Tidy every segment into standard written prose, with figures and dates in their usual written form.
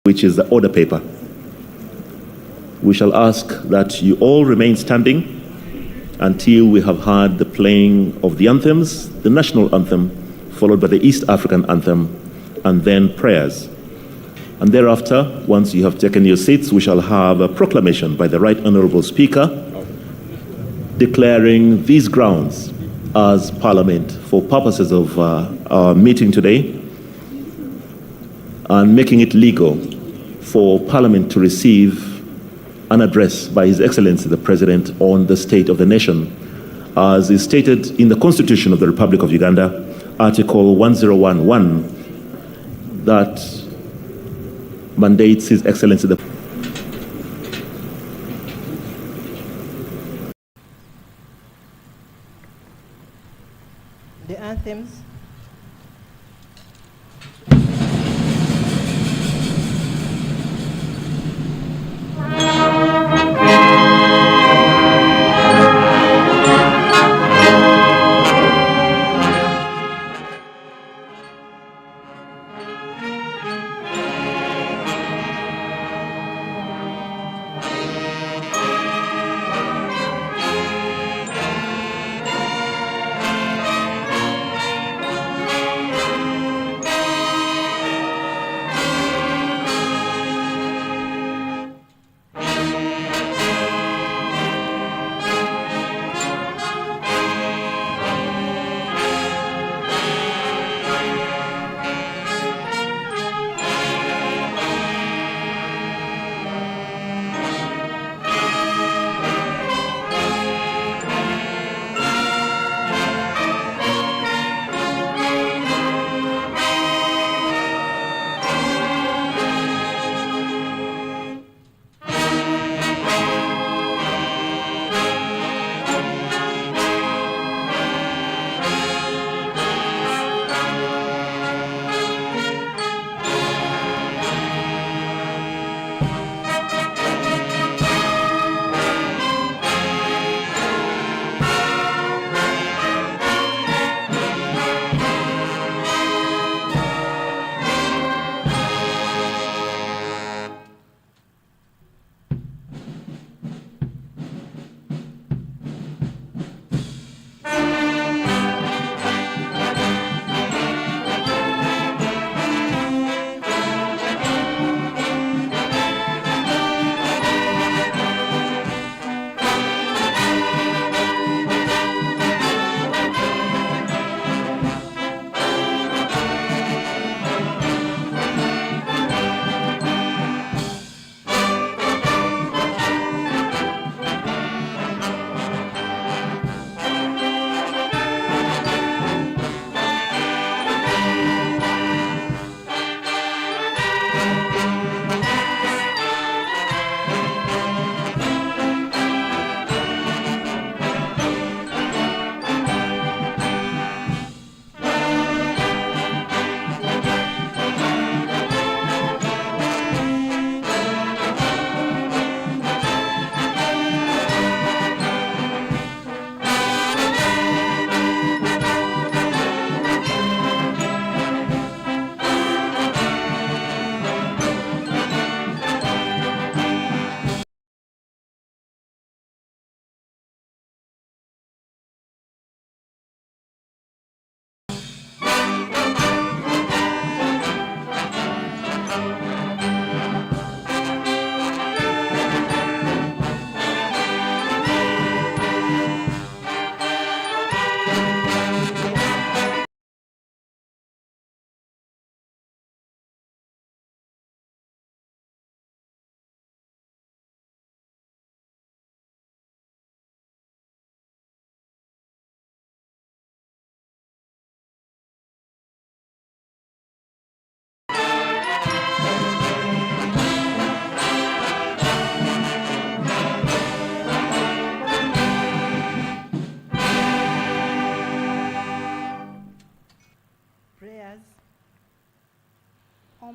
which is the order paper. We shall ask that you all remain standing until we have heard the playing of the anthems, the national anthem, followed by the East African anthem, and then prayers. And thereafter, once you have taken your seats, we shall have a proclamation by the Right Honourable Speaker declaring these grounds as Parliament for purposes of our meeting today and making it legal for Parliament to receive an address by His Excellency the President on the state of the nation, as is stated in the Constitution of the Republic of Uganda, Article 1011, that mandates His Excellency the anthems.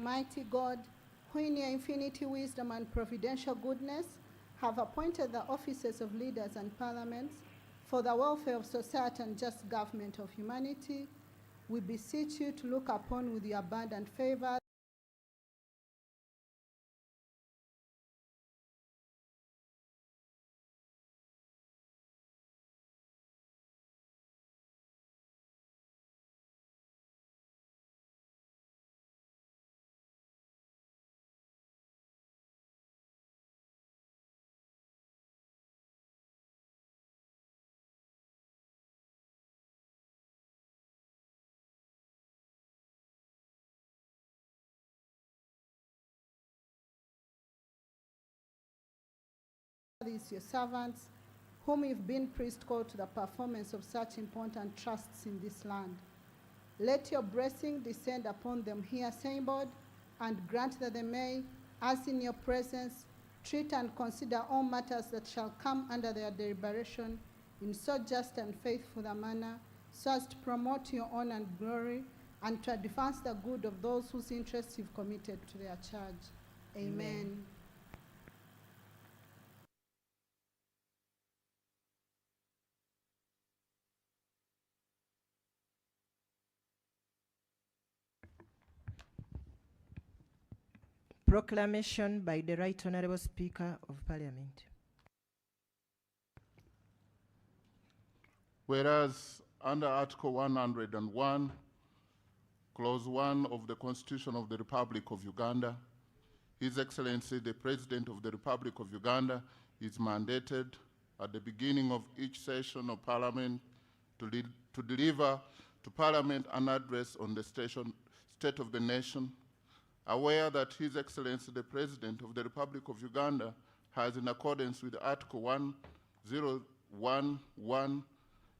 Almighty God, who in your infinity wisdom and providential goodness have appointed the offices of leaders and parliaments for the welfare of society and just government of humanity, we beseech you to look upon with your abundant favor these your servants, whom you've been priest called to the performance of such important trusts in this land. Let your blessing descend upon them here assembled, and grant that they may, as in your presence, treat and consider all matters that shall come under their deliberation in so just and faithful a manner, so as to promote your honor and glory, and to advance the good of those whose interests you've committed to their charge. Amen. Proclamation by the Right Honourable Speaker of Parliament. Whereas under Article 101, Clause 1 of the Constitution of the Republic of Uganda, His Excellency the President of the Republic of Uganda is mandated at the beginning of each session of Parliament to deliver to Parliament an address on the state of the nation, aware that His Excellency the President of the Republic of Uganda has, in accordance with Article 1011,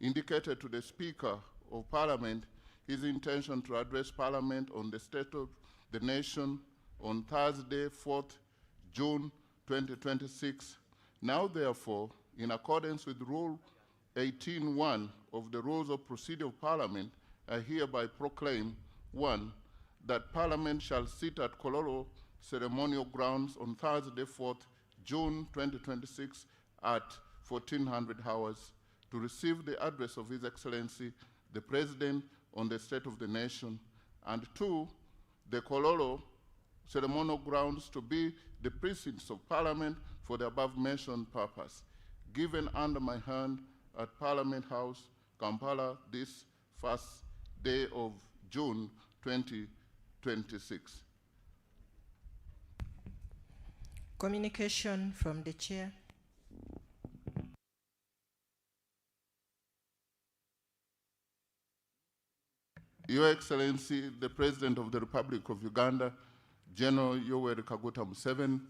indicated to the Speaker of Parliament his intention to address Parliament on the state of the nation on Thursday, 4th June 2026. Now, therefore, in accordance with Rule 18.1 of the Rules of Procedure of Parliament, I hereby proclaim, 1, that Parliament shall sit at Kololo Ceremonial Grounds on Thursday, 4th June 2026 at 1400 hours to receive the address of His Excellency, the President, on the state of the nation, and 2, the Kololo Ceremonial Grounds to be the precincts of Parliament for the above-mentioned purpose, given under my hand at Parliament House, Kampala, this first day of June 2026. Communication from the Chair. Your Excellency, the President of the Republic of Uganda, General Yoweri Kaguta Museveni,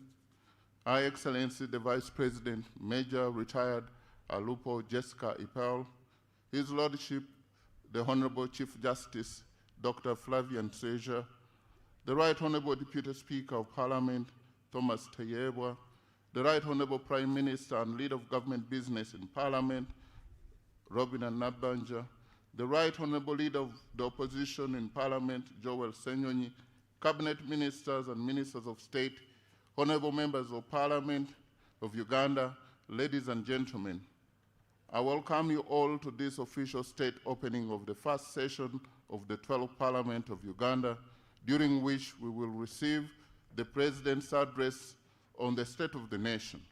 Her Excellency, the Vice President, Major Retired Alupo Jessica Ipel, His Lordship, the Honorable Chief Justice, Dr. Flavian Seja, the Right Honorable Deputy Speaker of Parliament, Thomas Tayebwa, the Right Honorable Prime Minister and Leader of Government Business in Parliament, Robin Nabanja, the Right Honorable Leader of the Opposition in Parliament, Joel Senyonyi, Cabinet Ministers and Ministers of State, Honorable Members of Parliament of Uganda, ladies and gentlemen, I welcome you all to this official state opening of the first session of the 12th Parliament of Uganda, during which we will receive the President's address on the state of the nation.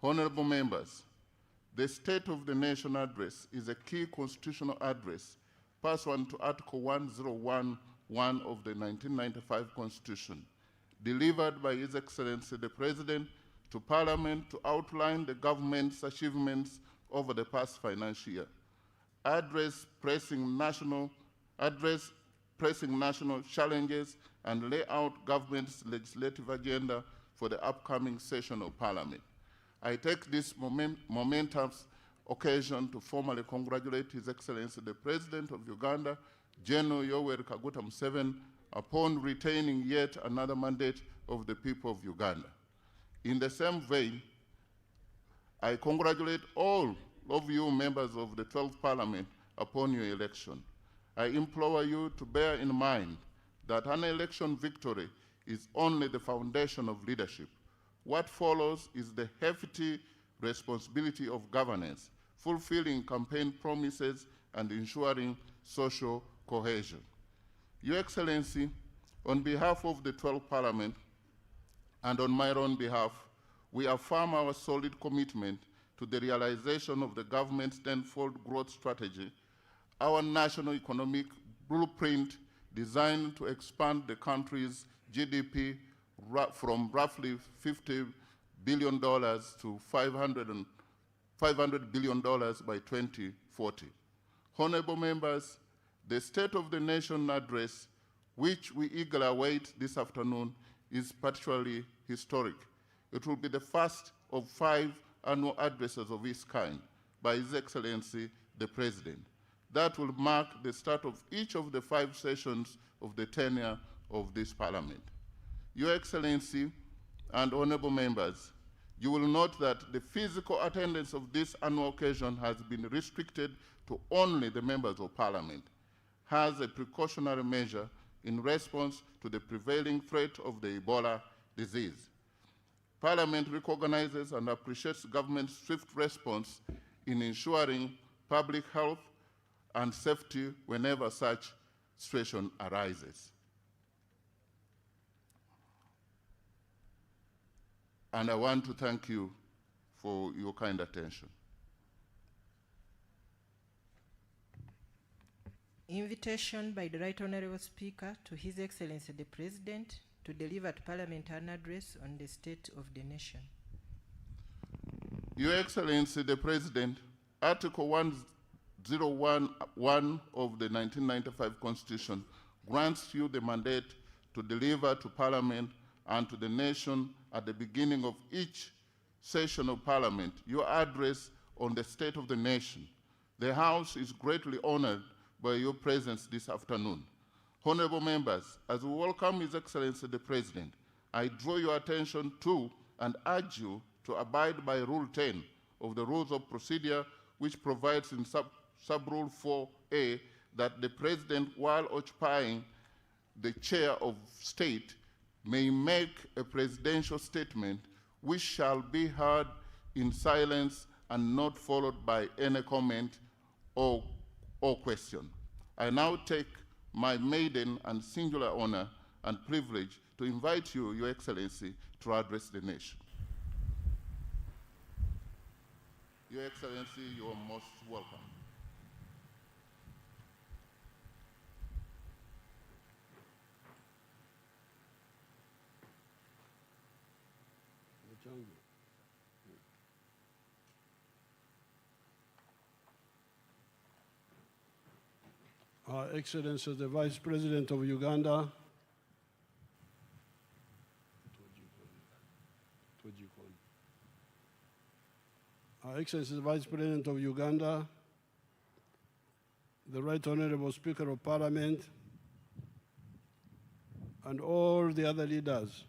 Honorable members, the State of the Nation address is a key constitutional address pursuant to Article 1011 of the 1995 Constitution, delivered by His Excellency the President to Parliament to outline the government's achievements over the past financial year, address pressing national challenges, and lay out government's legislative agenda for the upcoming session of Parliament. I take this momentous occasion to formally congratulate His Excellency the President of Uganda, General Yoweri Kaguta Museveni, upon retaining yet another mandate of the people of Uganda. In the same vein, I congratulate all of you members of the 12th Parliament upon your election. I implore you to bear in mind that an election victory is only the foundation of leadership. What follows is the hefty responsibility of governance, fulfilling campaign promises and ensuring social cohesion. Your Excellency, on behalf of the 12th Parliament and on my own behalf, we affirm our solid commitment to the realization of the government's tenfold growth strategy, our national economic blueprint designed to expand the country's GDP from roughly $50 billion to $500 billion by 2040. Honorable members, the State of the Nation address, which we eagerly await this afternoon, is particularly historic. It will be the first of 5 annual addresses of its kind by His Excellency the President. That will mark the start of each of the 5 sessions of the tenure of this Parliament. Your Excellency and honorable members, you will note that the physical attendance of this annual occasion has been restricted to only the members of Parliament, as a precautionary measure in response to the prevailing threat of the Ebola disease. Parliament recognizes and appreciates government's swift response in ensuring public health and safety whenever such situation arises. And I want to thank you for your kind attention. Invitation by the Right Honorable Speaker to His Excellency the President to deliver to Parliament an address on the state of the nation. Your Excellency the President, Article 1011 of the 1995 Constitution grants you the mandate to deliver to Parliament and to the nation at the beginning of each session of Parliament your address on the state of the nation. The House is greatly honored by your presence this afternoon. Honorable members, as we welcome His Excellency the President, I draw your attention to and urge you to abide by Rule 10 of the Rules of Procedure, which provides in Sub-Rule 4A that the President, while occupying the chair of state, may make a presidential statement which shall be heard in silence and not followed by any comment or question. I now take my maiden and singular honor and privilege to invite you, Your Excellency, to address the nation. Your Excellency, you are most welcome. Excellency, the Vice President of Uganda, Excellency, the Vice President of Uganda, the Right Honorable Speaker of Parliament, and all the other leaders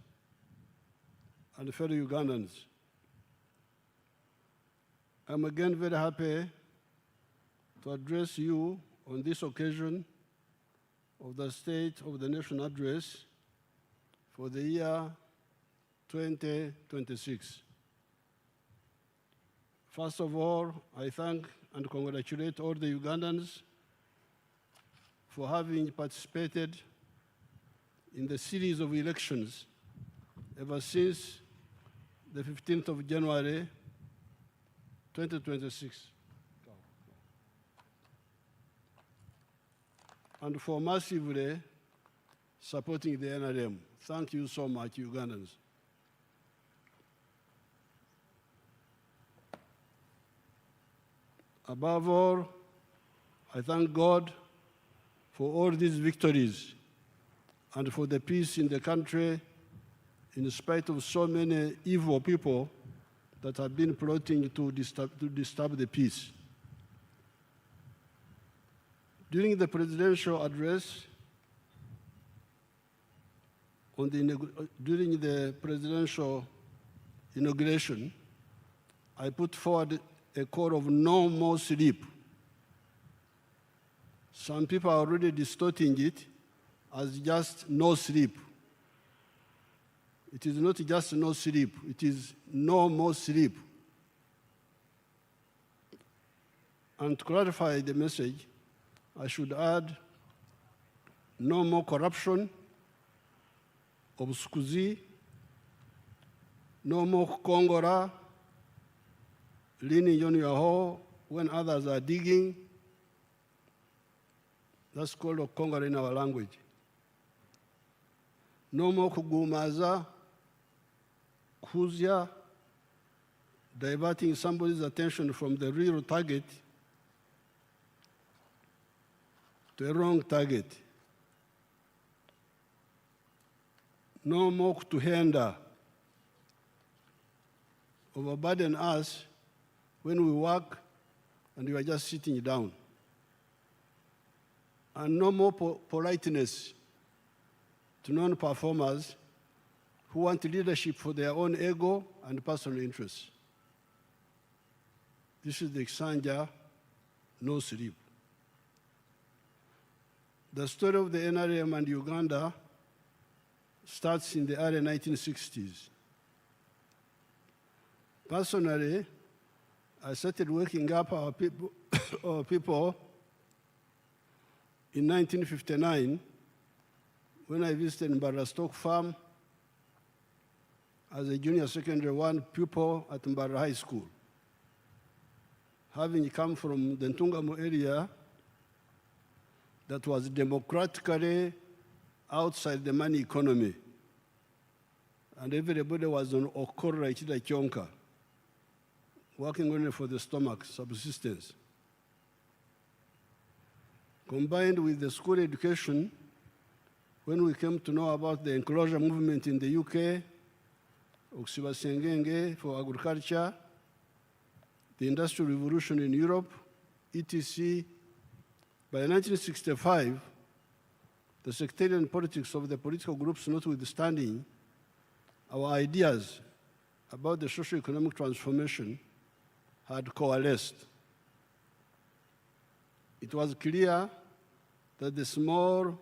and fellow Ugandans. I'm again very happy to address you on this occasion of the State of the Nation Address for the year 2026. First of all, I thank and congratulate all the Ugandans for having participated in the series of elections ever since the 15th of January 2026. And for massively supporting the NRM. Thank you so much, Ugandans. Above all, I thank God for all these victories and for the peace in the country in spite of so many evil people that have been plotting to disturb the peace. During the presidential address, during the presidential inauguration, I put forward a call of no more sleep. Some people are already distorting it as just no sleep. It is not just no sleep, it is no more sleep. And to clarify the message, I should add no more corruption, obscurzy, no more Kongora, leaning on your hole when others are digging. That's called a Kongora in our language. No more kugumaza, kuzya, diverting somebody's attention from the real target to a wrong target. No more kutuhenda, overburden us when we work and we are just sitting down. And no more politeness to non-performers who want leadership for their own ego and personal interests. This is the Kisanja, no sleep. The story of the NRM and Uganda starts in the early 1960s. Personally, I started waking up our people, in 1959 when I visited Mbara Stock Farm as a junior secondary 1 pupil at Mbara High School. Having come from the Ntungamo area that was democratically outside the money economy, and everybody was on Okora Ichida Kyonka, working only for the stomach, subsistence. Combined with the school education, when we came to know about the enclosure movement in the UK, Oksiba Sengenge for agriculture, the Industrial Revolution in Europe, etc. By 1965, the sectarian politics of the political groups notwithstanding, our ideas about the socio-economic transformation had coalesced. It was clear that the small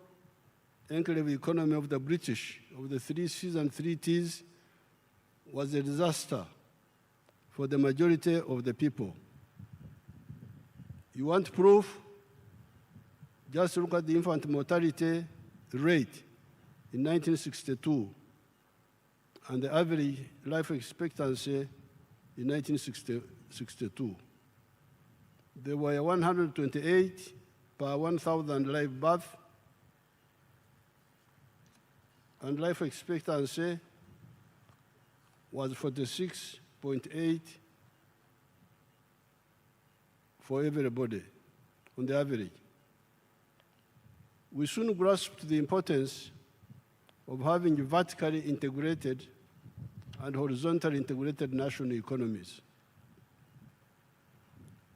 enclave economy of the British, of the 3 C's and 3 T's, was a disaster for the majority of the people. You want proof? Just look at the infant mortality rate in 1962 and the average life expectancy in 1962. There were 128 per 1,000 live births, and life expectancy was 46.8 for everybody on the average. We soon grasped the importance of having vertically integrated and horizontally integrated national economies.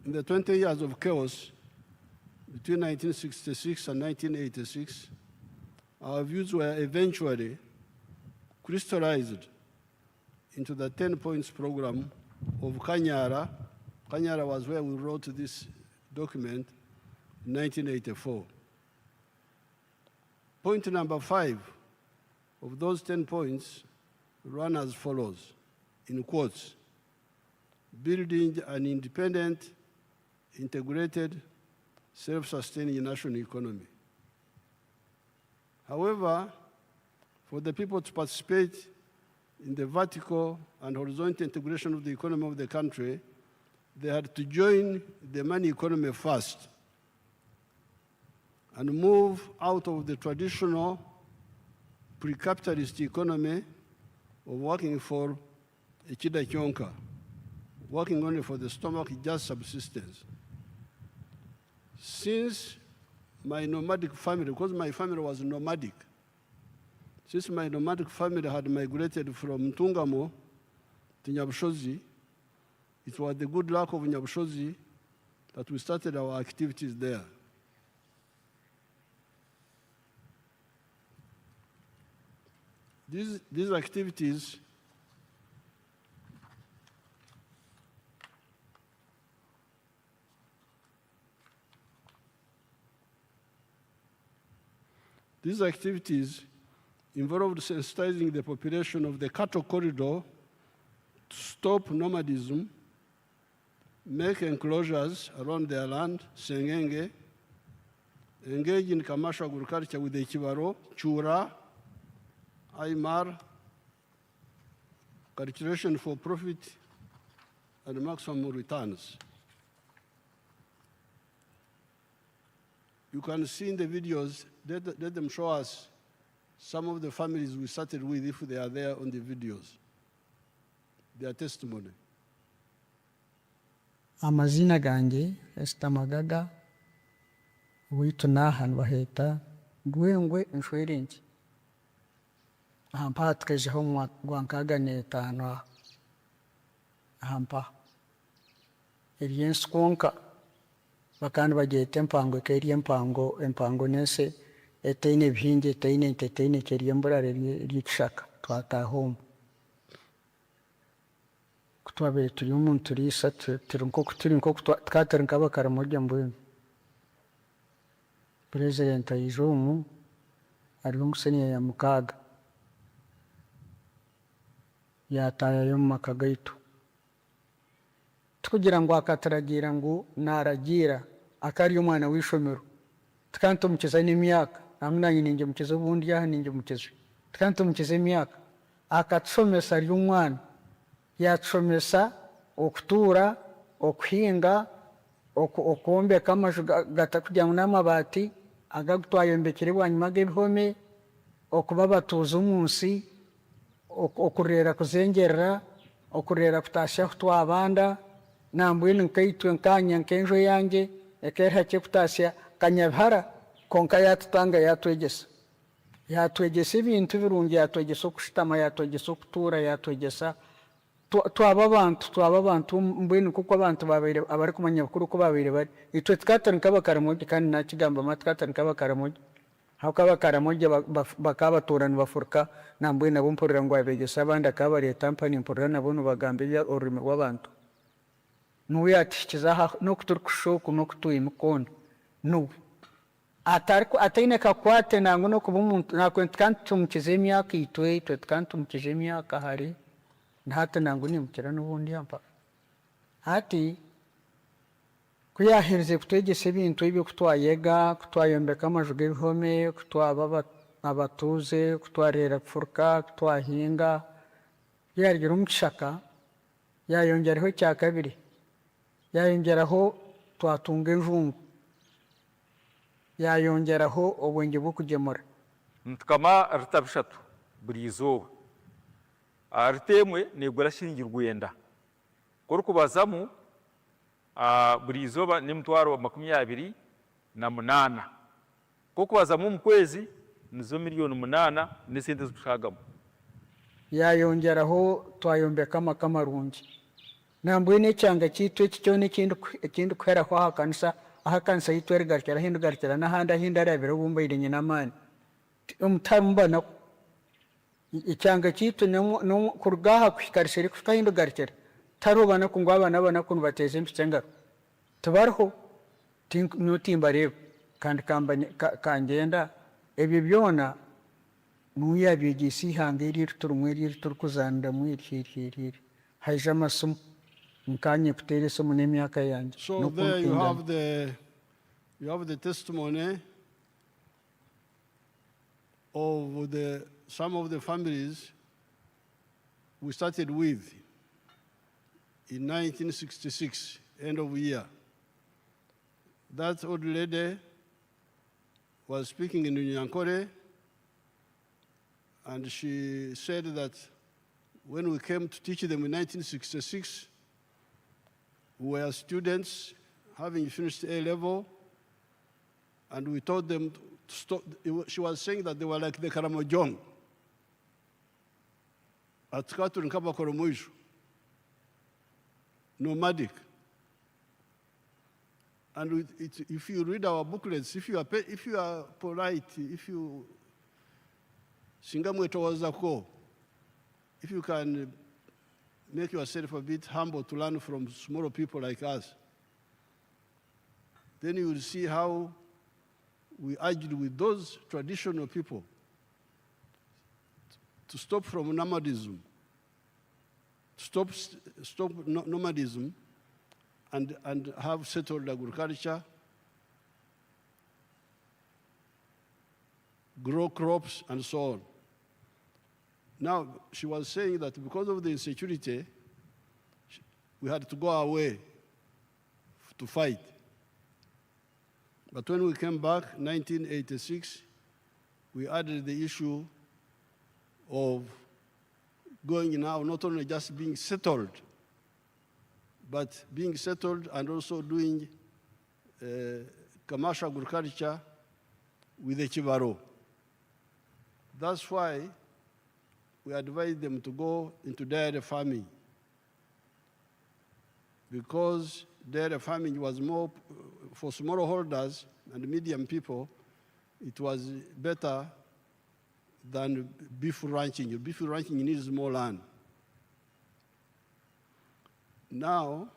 In the 20 years of chaos between 1966 and 1986, our views were eventually crystallized into the 10 points program of Kanyara. Kanyara was where we wrote this document in 1984. Point number 5 of those 10 points ran as follows, in quotes: building an independent, integrated, self-sustaining national economy. However, for the people to participate in the vertical and horizontal integration of the economy of the country, they had to join the money economy first and move out of the traditional pre-capitalist economy of working for Ichida Kyonka, working only for the stomach, just subsistence. Since my nomadic family, because my family was nomadic, since my nomadic family had migrated from Ntungamo to Nyabushozi, it was the good luck of Nyabushozi that we started our activities there. These activities involved sensitizing the population of the cattle corridor to stop nomadism, make enclosures around their land, Sengenge, engage in commercial agriculture with the Kibaro, Chura, Aymar, calculation for profit and maximum returns. You can see in the videos, let them show us some of the families we started with if they are there on the videos, their testimony. Amazina gange Esther Magaga witu naha baheta Gwengwe Insurance ampatreje ho gwankaga n'etano ahampa eryensi konka bakandi bagyeta empango eri empango nense etaine ebihingi etaine ente etaine ery'emburara ery'ekishaka twataaha omu kutwabaire turi omu turiisa turi nkoku tukaba turi nk'abakaramoja mbwenu President aija omu hariho omu senior ya mukaaga yataayayo omu maka gaitu tikugira ngu akaturagiira ngu naaragiira akari omwana w'ishomero tukaba tumukiza n'emyaka namwe nanye ningimukiza obundi aha ningimukiza tukaba tumukiza emyaka akatushomesa ari omwana yatushomesa okutuura okuhinga okwombeka amaju gatakugira ngu n'amabaati agagu twayombekire bwanyuma g'ebihome okuba abatuuzi omu nsi okureera kuzengerera okureera kutaasya kutwabanda nambwenu nkaitwe nkanya nk'enju yange ekeriha kyekutaasya kanyabihara konka yatutanga yatwegyesa ebintu birungi yatwegyesa okushutama yatwegyesa okutuura yatwegyesa twaba abantu mbwenu kuko abantu abarikumanya bukuru uko babaire bari itwe tukatari nk'abakaramoja kandi nakigamba mati tukatari nk'abakaramoja hauka abakaramoja bakaba batuura nibafuruka nambwenu nabo mpurira ngu abegyesa abandi akaba bareeta mpani mpurira nabo nibagamba orurimi rw'abantu nuwe yatushikiza aha n'okuturikusha oku n'okutwima koona nuwe ataine kakwate nangu n'okuba omuntu nakwe tukaba tumukiza emyaka itwe tukaba tumukiza emyaka hari hati nangu nimukira n'obundi ampa hati kuyahirize kutwegyesa ebintu ebyo kutwayega kutwayombeka amaju g'ebihome kutwaba abatuuze kutwareera kufuruka kutwahinga yarugira omu kishaka yayongyeraho ekyakabiri yayongyeraho twatunga enjungu yayongyeraho obwengye bw'okugemura ntukama rita bishatu buri izooba ritemwe negura shiringi 90 kurukubazamu buri izooba n'emitwaro 28 kukubazamu omu kwezi nizo miliyoni 8 n'esente zikushagamu yayongyeraho twayombeka amaka marungi nambwenu ekyanga kyaitu eki kyona ekindi kuheraho aha kanisa yitu erigarukira hindi garukira n'ahandi ahindi arabire obumbaire nyina amaani omutamumbanaku ekyanga kyaitu kuruga aha kuhika risheri kuhika hindi garukira tariho banaku ngu abaana banaku nibateeza empiki engaro tibariho nyowe timbareeba kandi kangyenda ebyo byona nuwe yabyegyesa ihanga eri turimu eri turikuzaaniramu eri haija amasimu nkanye kuteera esimu n'emyaka yange So there you have the testimony of some of the families we started with in 1966, end of year. That old lady was speaking in Nyankore, and she said that when we came to teach them in 1966, we were students having finished A-level, and we told them to stop. She was saying that they were like the Karamojong. Atkatu nkaba koromoisho. Nomadic. And if you read our booklets, if you are polite, if you if you can make yourself a bit humble to learn from smaller people like us, then you will see how we argued with those traditional people to stop from nomadism, stop nomadism, and have settled agriculture, grow crops, and so on. Now, she was saying that because of the insecurity, we had to go away to fight. But when we came back, 1986, we added the issue of going now, not only just being settled, but being settled and also doing commercial agriculture with the Chivaro. That's why we advise them to go into dairy farming. because dairy farming was more for smallholders and medium people. It was better than beef ranching. Beef ranching needs more land. Now,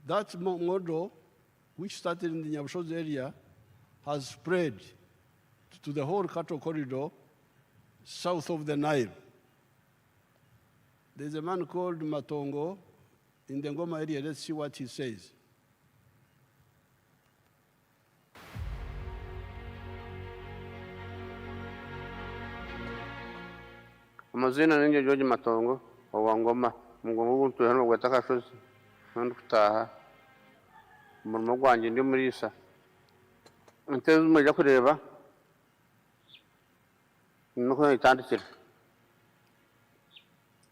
that model, which started in the Nyabushozi area, has spread to the whole cattle corridor south of the Nile. There's a man called Matongo in the Ngoma area. Let's see what he says. Amazina ninge George Matongo wa Ngoma Ngoma ubuntu hano gwatakashozi nandi kutaha umurimo gwanje ndi muri isa nteze umujya kureba nuko itandikira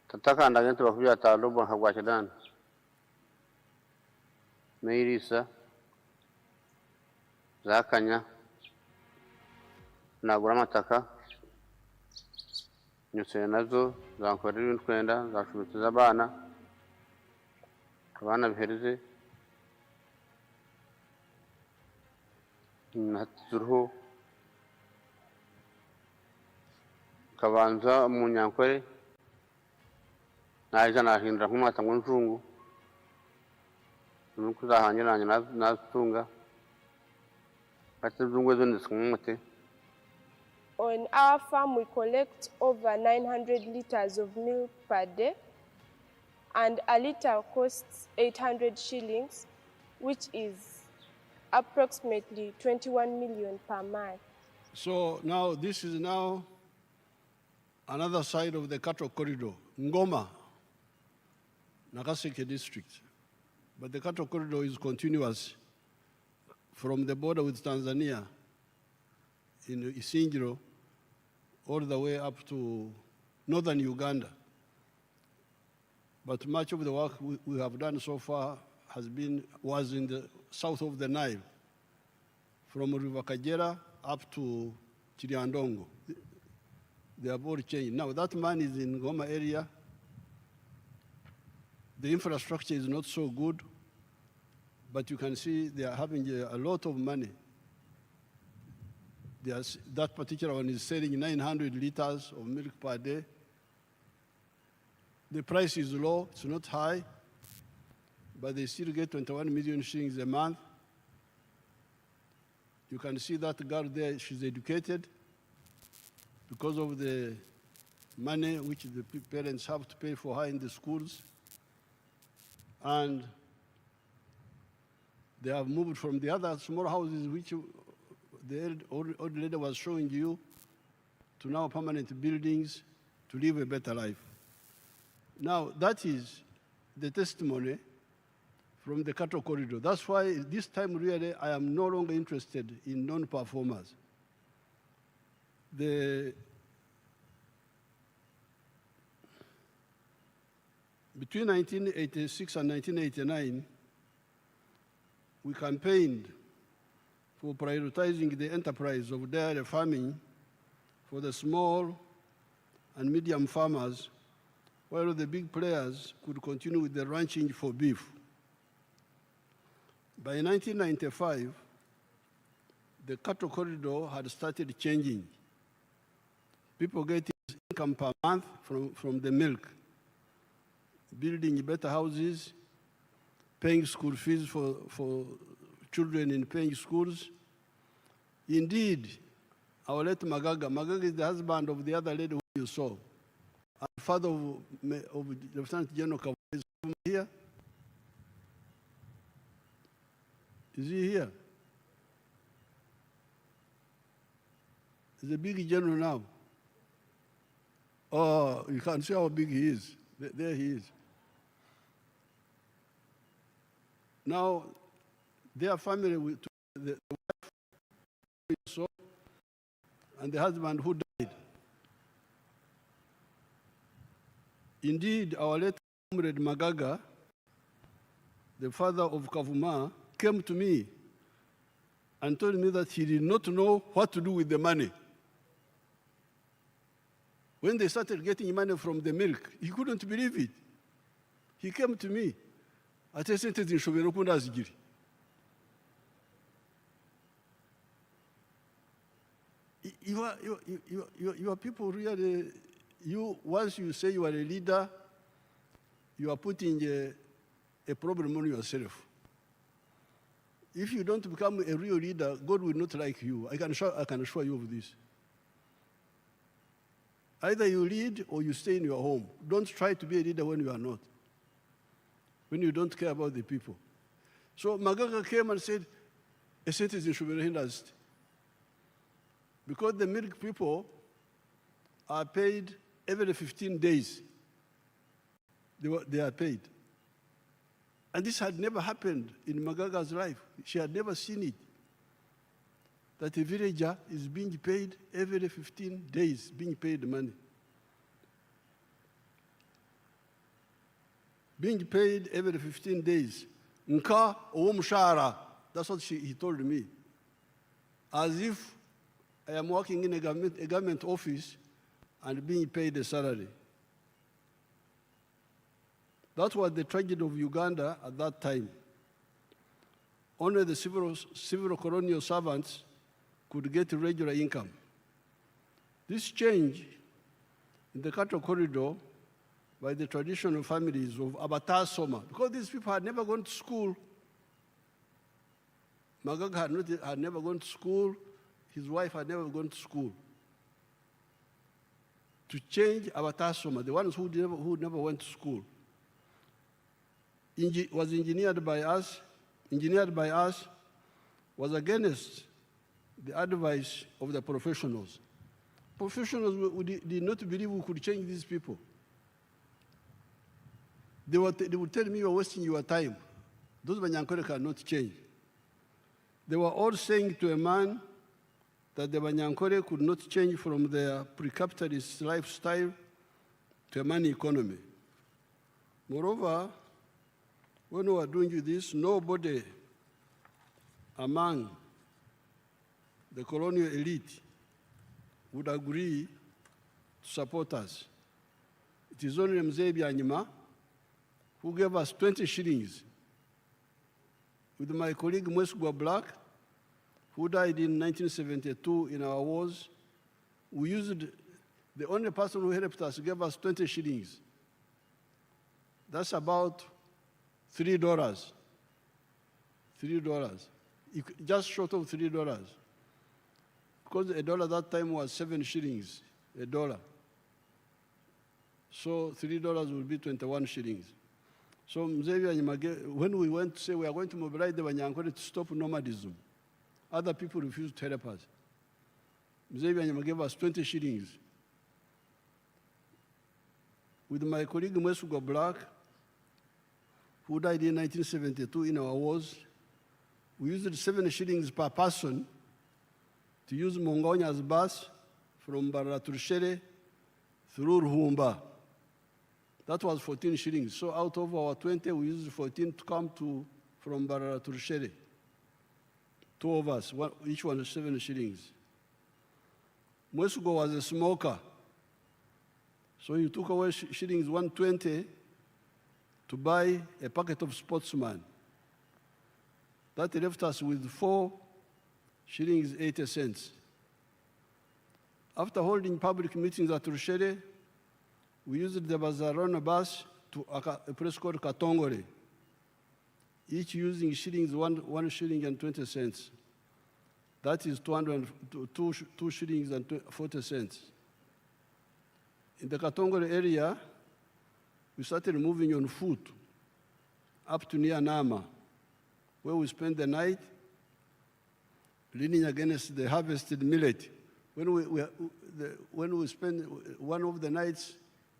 tatakanda gento bakubya talobo hagwa cyadana Meirisa zakanya nagura amataka nyuse nazo zankorera ibintu kwenda zashubitiza abana bihereze naturuho kabanza mu Nyankore naje nahindura nk'umwata ngo njungu nuko zahanyiranye nazitunga ati zungwe zo ndisumute. On our farm, we collect over 900 liters of milk per day, and a liter costs 800 shillings, which is approximately 21 million per month. So now this is now another side of the cattle corridor, Ngoma, Nagaseke district. But the cattle corridor is continuous from the border with Tanzania in Isingiro all the way up to northern Uganda. But much of the work we have done so far was in the south of the Nile, from River Kagera up to Chiriandongo. They have all changed. Now that man is in Ngoma area. The infrastructure is not so good, but you can see they are having a lot of money. That particular one is selling 900 liters of milk per day. The price is low, it's not high, but they still get 21 million shillings a month. You can see that girl there, she's educated because of the money which the parents have to pay for her in the schools. And they have moved from the other small houses which the old lady was showing you to now permanent buildings to live a better life. Now, that is the testimony from the cattle corridor. That's why this time really I am no longer interested in non-performers. Between 1986 and 1989, we campaigned for prioritizing the enterprise of dairy farming for the small and medium farmers, while the big players could continue with the ranching for beef. By 1995, the cattle corridor had started changing. People getting income per month from the milk, building better houses, paying school fees for children in paying schools. Indeed, our late Magaga is the husband of the other lady who you saw, and father of Lieutenant General Kavumu is here. Is he here? He's a big general now. Oh, you can see how big he is. There he is. Now, their family, the wife saw, and the husband who died. Indeed, our late comrade Magaga, the father of Kavuma, came to me and told me that he did not know what to do with the money. When they started getting money from the milk, he couldn't believe it. He came to me. Ate sente zinshobora uko ndazigiri. You are people really, once you say you are a leader, you are putting a problem on yourself. If you don't become a real leader, God will not like you. I can assure you of this. Either you lead or you stay in your home. Don't try to be a leader when you are not, when you don't care about the people. So Magaga came and said, a citizen should be realized. Because the milk people are paid every 15 days. They are paid. And this had never happened in Magaga's life. She had never seen it. That a villager is being paid every 15 days, being paid money. Being paid every 15 days. Nka owo mshahara. That's what he told me. As if I am working in a government office and being paid a salary. That was the tragedy of Uganda at that time. Only the civil colonial servants could get regular income. This change in the cattle corridor by the traditional families of Abatar Soma, because these people had never gone to school. Magaga had never gone to school. His wife had never gone to school. To change Abatar Soma, the ones who never went to school, was engineered by us, was against the advice of the professionals. Professionals did not believe we could change these people. They would tell me, you are wasting your time. Those Banyankore cannot change. They were all saying to a man that the Banyankore could not change from their pre-capitalist lifestyle to a money economy. Moreover, when we were doing this, nobody among the colonial elite would agree to support us. It is only Mzee Byanyima who gave us 20 shillings. With my colleague Mwesugwa Black, who died in 1972 in our wars, we used, the only person who helped us gave us 20 shillings. That's about $3. $3. Just short of $3. Because a dollar that time was 7 shillings, a dollar. So $3 would be 21 shillings. So when we went to say we are going to mobilize the Banyankore to stop nomadism, other people refused to help us. Mzee gave us 20 shillings. With my colleague Mwesugwa Black, who died in 1972 in our wars, we used 7 shillings per person to use Mongonya's bus from Baraturshere through Ruhumba. That was 14 shillings. So out of our 20, we used 14 to come from Baraturshere. 2 of us, each one 7 shillings. Mwesugwa was a smoker. So he took away shillings 120 to buy a packet of Sportsman. That left us with 4 shillings 80 cents. After holding public meetings at Rushere, we used the Bazarona bus to a place called Katongore, each using shillings, 1 shilling and 20 cents. That is 2 shillings and 40 cents. In the Katongore area, we started moving on foot up to near Nama, where we spent the night leaning against the harvested millet. When we spent one of the nights,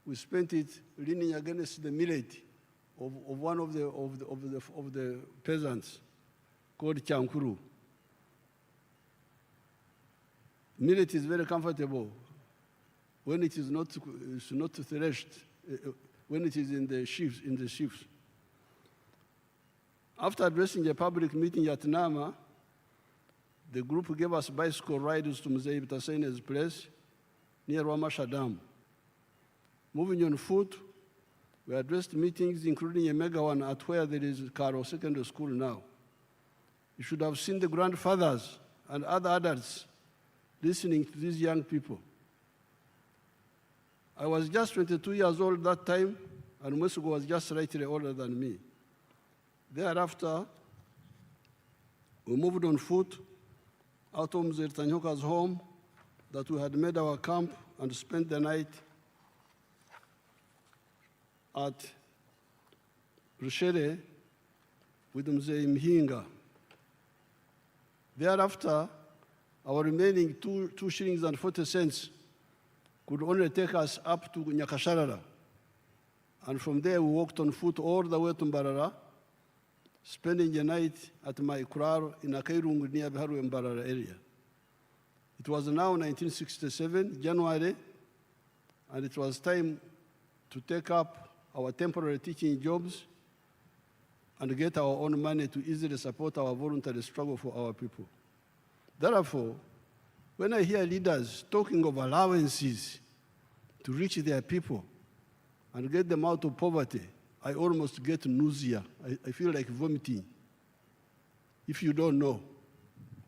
we spent it leaning against the millet of one of the peasants called Chankuru. Millet is very comfortable when it is not threshed, when it is in the sheaves. After addressing a public meeting at Nama, the group gave us bicycle rides to Mzee Bitasene's place near Wamasha Dam. Moving on foot, we addressed meetings, including a mega one at where there is Karo Secondary School now. You should have seen the grandfathers and other adults listening to these young people. I was just 22 years old that time, and Mwesugo was just slightly older than me. Thereafter, we moved on foot out of Mzee Tanyoka's home that we had made our camp and spent the night at Rushere with Mzee Mhinga. Thereafter, our remaining 2 shillings and 40 cents could only take us up to Nyakasharara. And from there, we walked on foot all the way to Mbarara, spending the night at Maikuraro in Akairungu near Biharu and Mbarara area. It was now 1967, January, and it was time to take up our temporary teaching jobs and get our own money to easily support our voluntary struggle for our people. Therefore, when I hear leaders talking of allowances to reach their people and get them out of poverty, I almost get nausea. I feel like vomiting. If you don't know,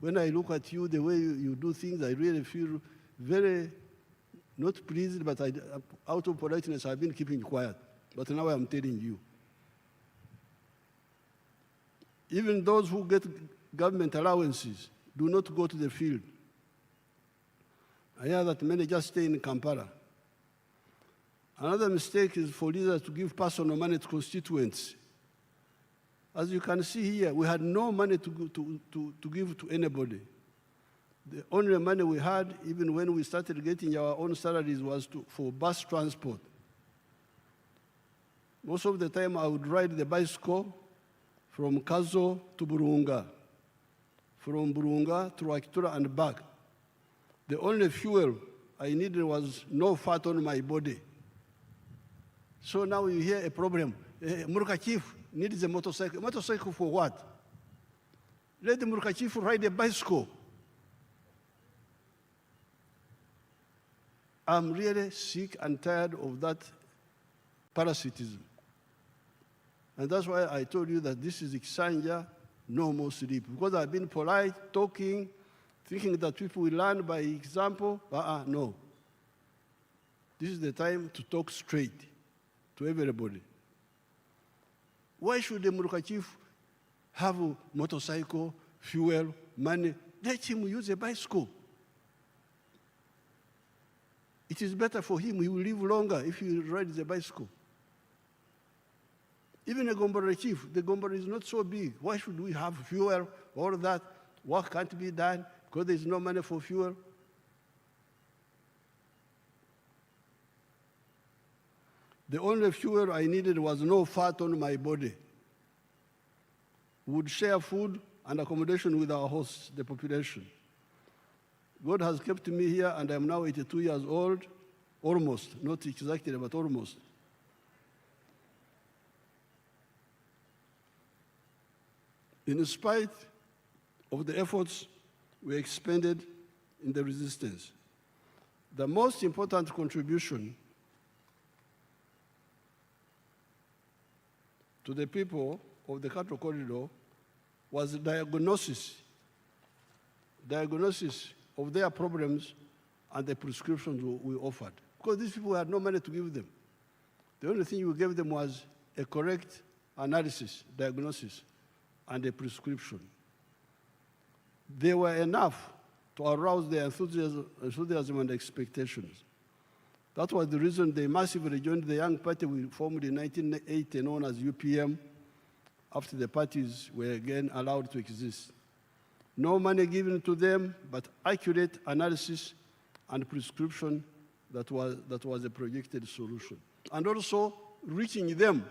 when I look at you, the way you do things, I really feel very, not pleased, but out of politeness, I've been keeping quiet. But now I'm telling you. Even those who get government allowances do not go to the field. I hear that many just stay in Kampala. Another mistake is for leaders to give personal money to constituents. As you can see here, we had no money to give to anybody. The only money we had, even when we started getting our own salaries, was for bus transport. Most of the time, I would ride the bicycle from Kazo to Burunga, from Burunga to Akitura and back. The only fuel I needed was no fat on my body. So now you hear a problem. Murka Chief needs a motorcycle. Motorcycle for what? Let the Murka Chief ride a bicycle. I'm really sick and tired of that parasitism. And that's why I told you that this is Kisanja, no more sleep. Because I've been polite, talking, thinking that people will learn by example. No. This is the time to talk straight to everybody. Why should the Muruka Chief have a motorcycle, fuel, money? Let him use a bicycle. It is better for him. He will live longer if he rides a bicycle. Even a Gombara chief, the Gombara is not so big. Why should we have fuel, all of that? Work can't be done because there's no money for fuel. The only fuel I needed was no fat on my body. We would share food and accommodation with our hosts, the population. God has kept me here, and I'm now 82 years old, almost, not exactly, but almost. In spite of the efforts we expended in the resistance, the most important contribution to the people of the Cattle Corridor was the diagnosis of their problems and the prescriptions we offered. Because these people had no money to give them. The only thing we gave them was a correct analysis, diagnosis, and a prescription. They were enough to arouse their enthusiasm and expectations. That was the reason they massively joined the young party we formed in 1980, known as UPM, after the parties were again allowed to exist. No money given to them, but accurate analysis and prescription that was a projected solution. And also reaching them.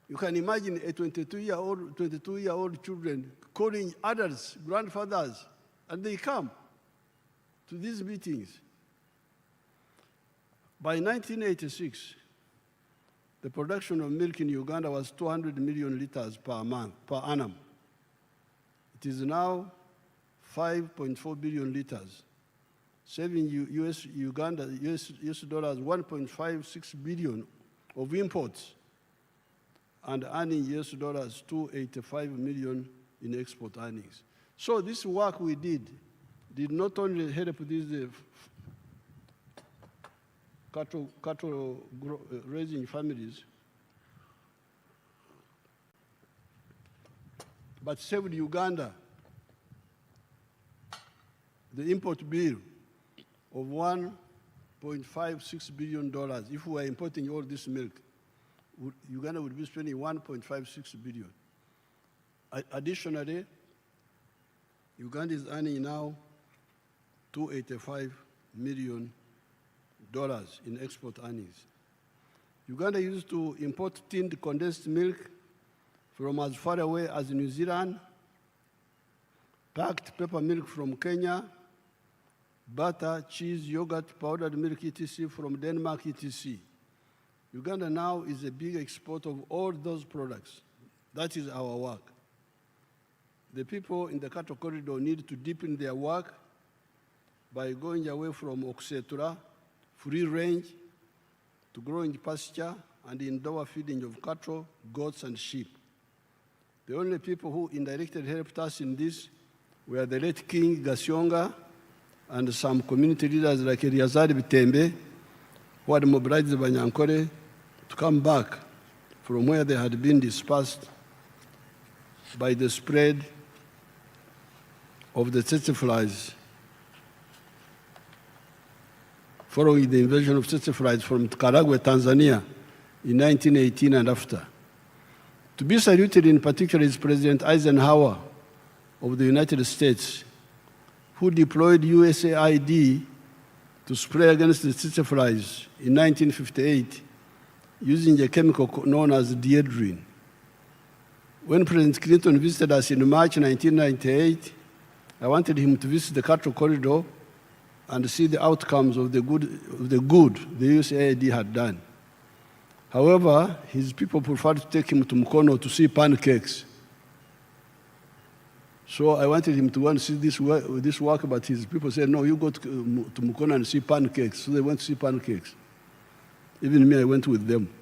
You can imagine a 22-year-old children calling adults, grandfathers, and they come to these meetings. By 1986, the production of milk in Uganda was 200 million liters per annum. It is now 5.4 billion liters. saving Uganda US dollars 1.56 billion of imports and earning US dollars 285 million in export earnings. So this work we did not only help these cattle raising families, but saved Uganda the import bill of $1.56 billion. If we were importing all this milk, Uganda would be spending $1.56 billion. Additionally, Uganda is earning now $285 million in export earnings. Uganda used to import tinned condensed milk from as far away as New Zealand, packed pepper milk from Kenya, butter, cheese, yogurt, powdered milk, etc. from Denmark, etc. Uganda now is a big exporter of all those products. That is our work. The people in the cattle corridor need to deepen their work by going away from Oksetura, free range, to growing pasture and indoor feeding of cattle, goats, and sheep. The only people who indirectly helped us in this were the late King Gasionga and some community leaders like Eliazari Bitembe, who had mobilized the Banyankore to come back from where they had been dispersed by the spread of the tsetse flies following the invasion of tsetse flies from Karagwe, Tanzania in 1918 and after. To be saluted in particular is President Eisenhower of the United States, who deployed USAID to spray against the tsetse flies in 1958 using a chemical known as dieldrin. When President Clinton visited us in March 1998, I wanted him to visit the cattle corridor and see the outcomes of the good the USAID had done. However, his people preferred to take him to Mukono to see pancakes. So I wanted him to go and see this work, but his people said, no, you go to Mukono and see pancakes. So they went to see pancakes. Even me, I went with them.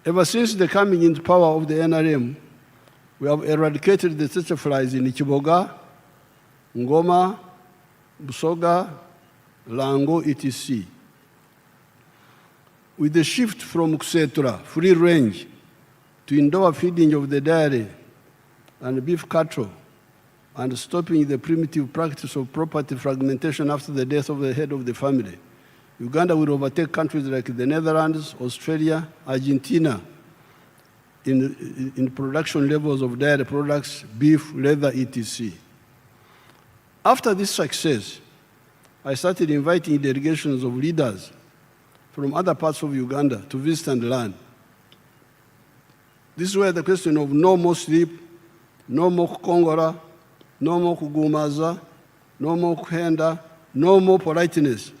Ever since the coming into power of the NRM, we have eradicated the tsetse flies in Ichiboga, Ngoma, Busoga, Lango, etc. With the shift from Kusetura, free range, to indoor feeding of the dairy and beef cattle, and stopping the primitive practice of property fragmentation after the death of the head of the family, Uganda will overtake countries like the Netherlands, Australia, Argentina in production levels of dairy products, beef, leather, etc. After this success, I started inviting delegations of leaders from other parts of Uganda to visit and learn. This is where the question of no more sleep, no more kukongora, no more kugumaza, no more kuhenda, no more politeness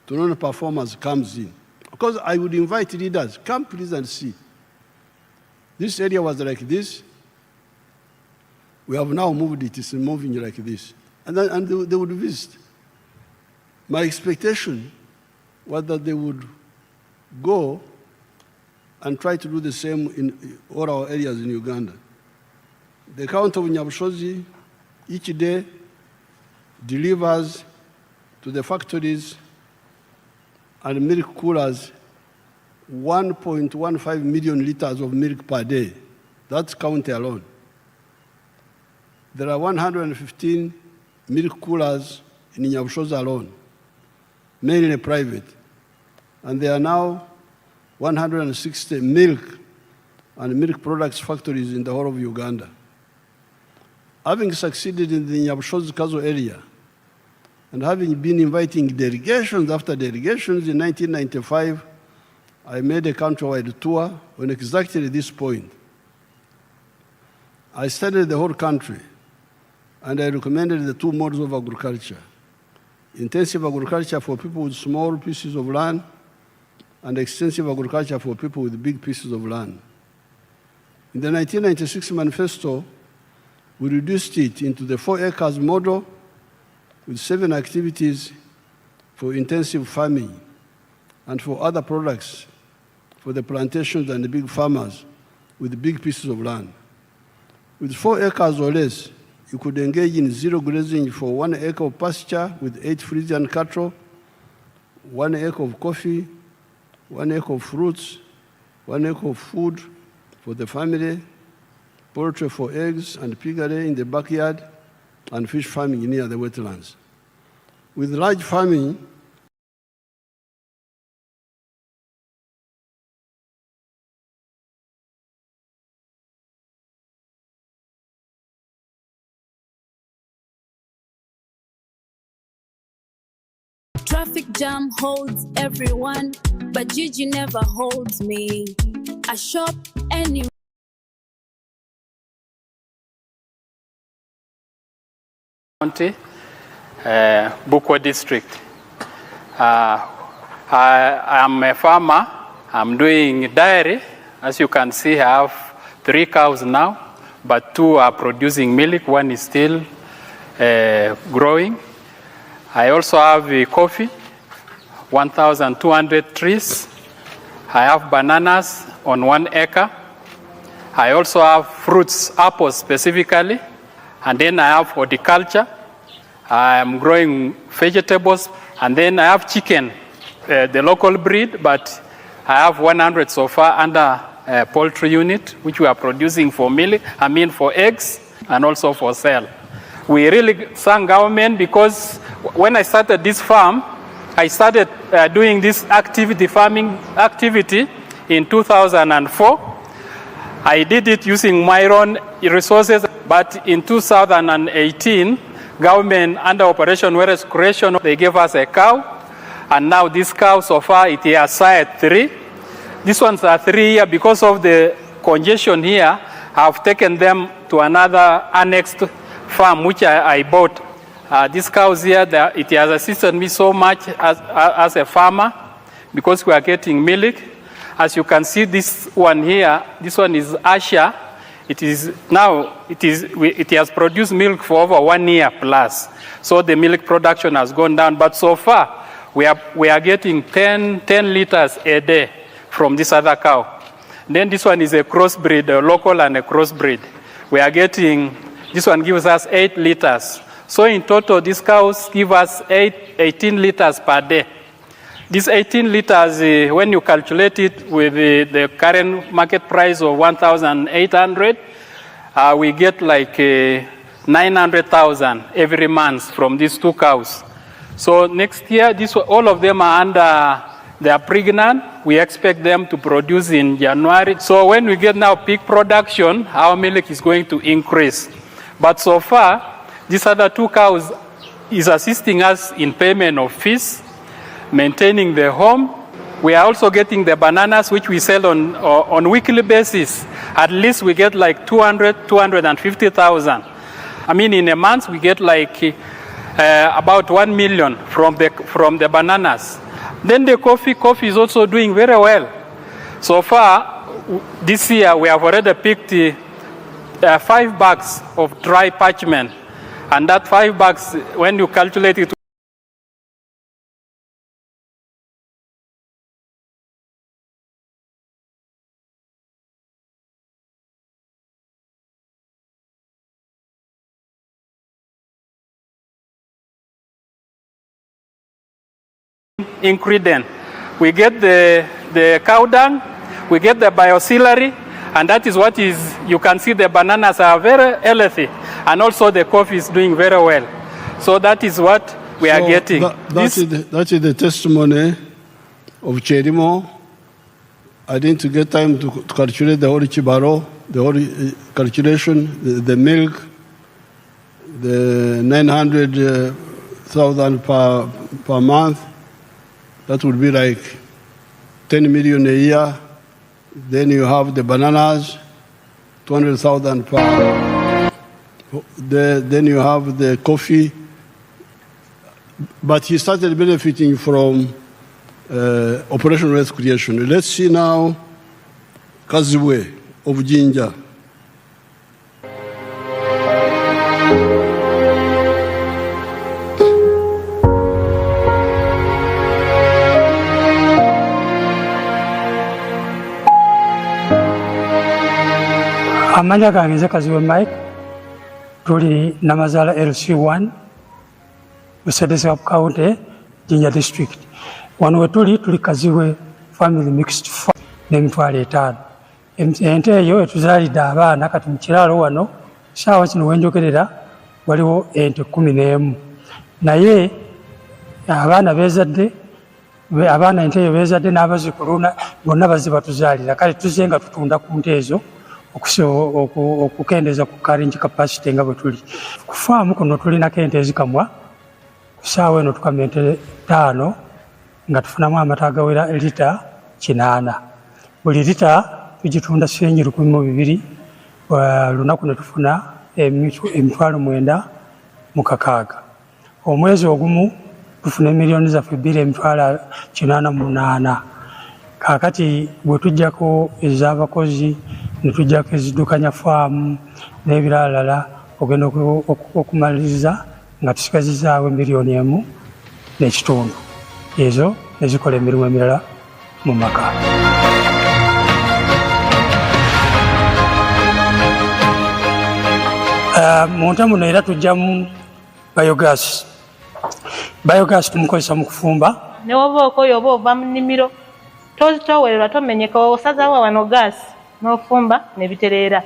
to non-performers comes in. Because I would invite leaders, come please and see. This area was like this. We have now moved it, it's moving like this. And they would visit. My expectation was that they would go and try to do the same in all our areas in Uganda. The county of Nyabushozi each day delivers to the factories and milk coolers 1.15 million liters of milk per day. That's county alone. There are 115 milk coolers in Nyabushozi alone, mainly private. And there are now 160 milk and milk products factories in the whole of Uganda. Having succeeded in the Nyabushozi-Kazo area, and having been inviting delegations after delegations in 1995, I made a countrywide tour on exactly this point. I studied the whole country, and I recommended the two modes of agriculture: intensive agriculture for people with small pieces of land, and extensive agriculture for people with big pieces of land. In the 1996 manifesto, we reduced it into the 4 acres model with 7 activities for intensive farming and for other products for the plantations and the big farmers with big pieces of land. With 4 acres or less, you could engage in zero grazing for 1 acre of pasture with 8 Frisian cattle, 1 acre of coffee, 1 acre of fruits, 1 acre of food for the family, poultry for eggs and piggery in the backyard, and fish farming near the wetlands. With large farming, Traffic jam holds everyone, but Gigi never holds me. I shop anywhere. County, Bukwa district. I am a farmer. I'm doing dairy. As you can see, I have 3 cows now, but 2 are producing milk. 1 is still growing. I also have coffee, 1,200 trees. I have bananas on 1 acre. I also have fruits, apples specifically. And then I have horticulture. I am growing vegetables. And then I have chicken, the local breed, but I have 100 so far under a poultry unit, which we are producing for milk, for eggs, and also for sale. We really thank government because when I started this farm, I started doing this farming activity in 2004. I did it using my own resources, but in 2018, government under Operation Whereas Creation, they gave us a cow, and now this cow so far it has sired 3. These ones are 3 here because of the congestion here. I've taken them to another annexed farm which I bought. These cows here, it has assisted me so much as a farmer because we are getting milk. As you can see, this one here, this one is Asha. It has produced milk for over 1 year plus. So the milk production has gone down. But so far, we are getting 10 liters a day from this other cow. Then this one is a crossbreed, a local and a crossbreed. We are getting, this one gives us 8 liters. So in total, these cows give us 18 liters per day. These 18 liters, when you calculate it with the current market price of 1,800, we get like 900,000 every month from these 2 cows. So next year, all of them are they are pregnant. We expect them to produce in January. So when we get now peak production, our milk is going to increase. But so far, these other 2 cows is assisting us in payment of fees, maintaining the home. We are also getting the bananas, which we sell on weekly basis. At least we get like 250,000. In a month, we get like about 1 million from the bananas. Then the coffee is also doing very well. So far, this year, we have already picked 5 bags of dry parchment. And that 5 bags, when you calculate it, ingredient. We get the cow dung, we get the bioauxiliary, and that is what you can see the bananas are very healthy, and also the coffee is doing very well. So that is what we are getting. That is the testimony of Cherimo. I didn't get time to calculate the whole Chibaro, the whole calculation, the milk, the 900,000 per month. That would be like 10 million a year. Then you have the bananas, 200,000 per. Then you have the coffee. But he started benefiting from Operation Wealth Creation. Let's see now Kazibwe of Jinja. Amanya gange nze Kaziwe Mike, tuli Namazala LC1, Busedde Sub County, Jinja District. Wano we tuli Kaziwe Family Mixed Farm n'emitwalo 5. Ente eyo etuzaalidde abaana kati mu kiraalo wano saawa kino wenjogerera waliwo ente 11. Naye abaana beezadde abaana ente eyo beezadde n'abazikuluna bonna bazze batuzaalira kale tuzze nga tutunda ku nte ezo okukendeeza ku carrying capacity nga bwe tuli. Ku faamu kuno tulinako ente ezikamwa ku ssaawa eno tukamya ente 5 nga tufunamu amata agawera lita 8. Buli lita tugitunda siringi 1200, lunaku ne tufuna emitwalo 9 mu 6. Omwezi ogumu tufuna miliyoni zaffe 2,888. Kaakati bwe tujjako ez'abakozi ne tujjako ezidukanya faamu n'ebirala ogenda okumaliriza nga tusigazizaawo miliyoni 1.5. Ezo ne zikola emirimu emirala mu maka. Mu nte muno era tujjamu biogas. Biogas tumukozesa mu kufumba. Ne woba okoyo oba ova mu nnimiro towererwa tomenyeka osazaawo wano gaasi n'ofumba ne bitereera.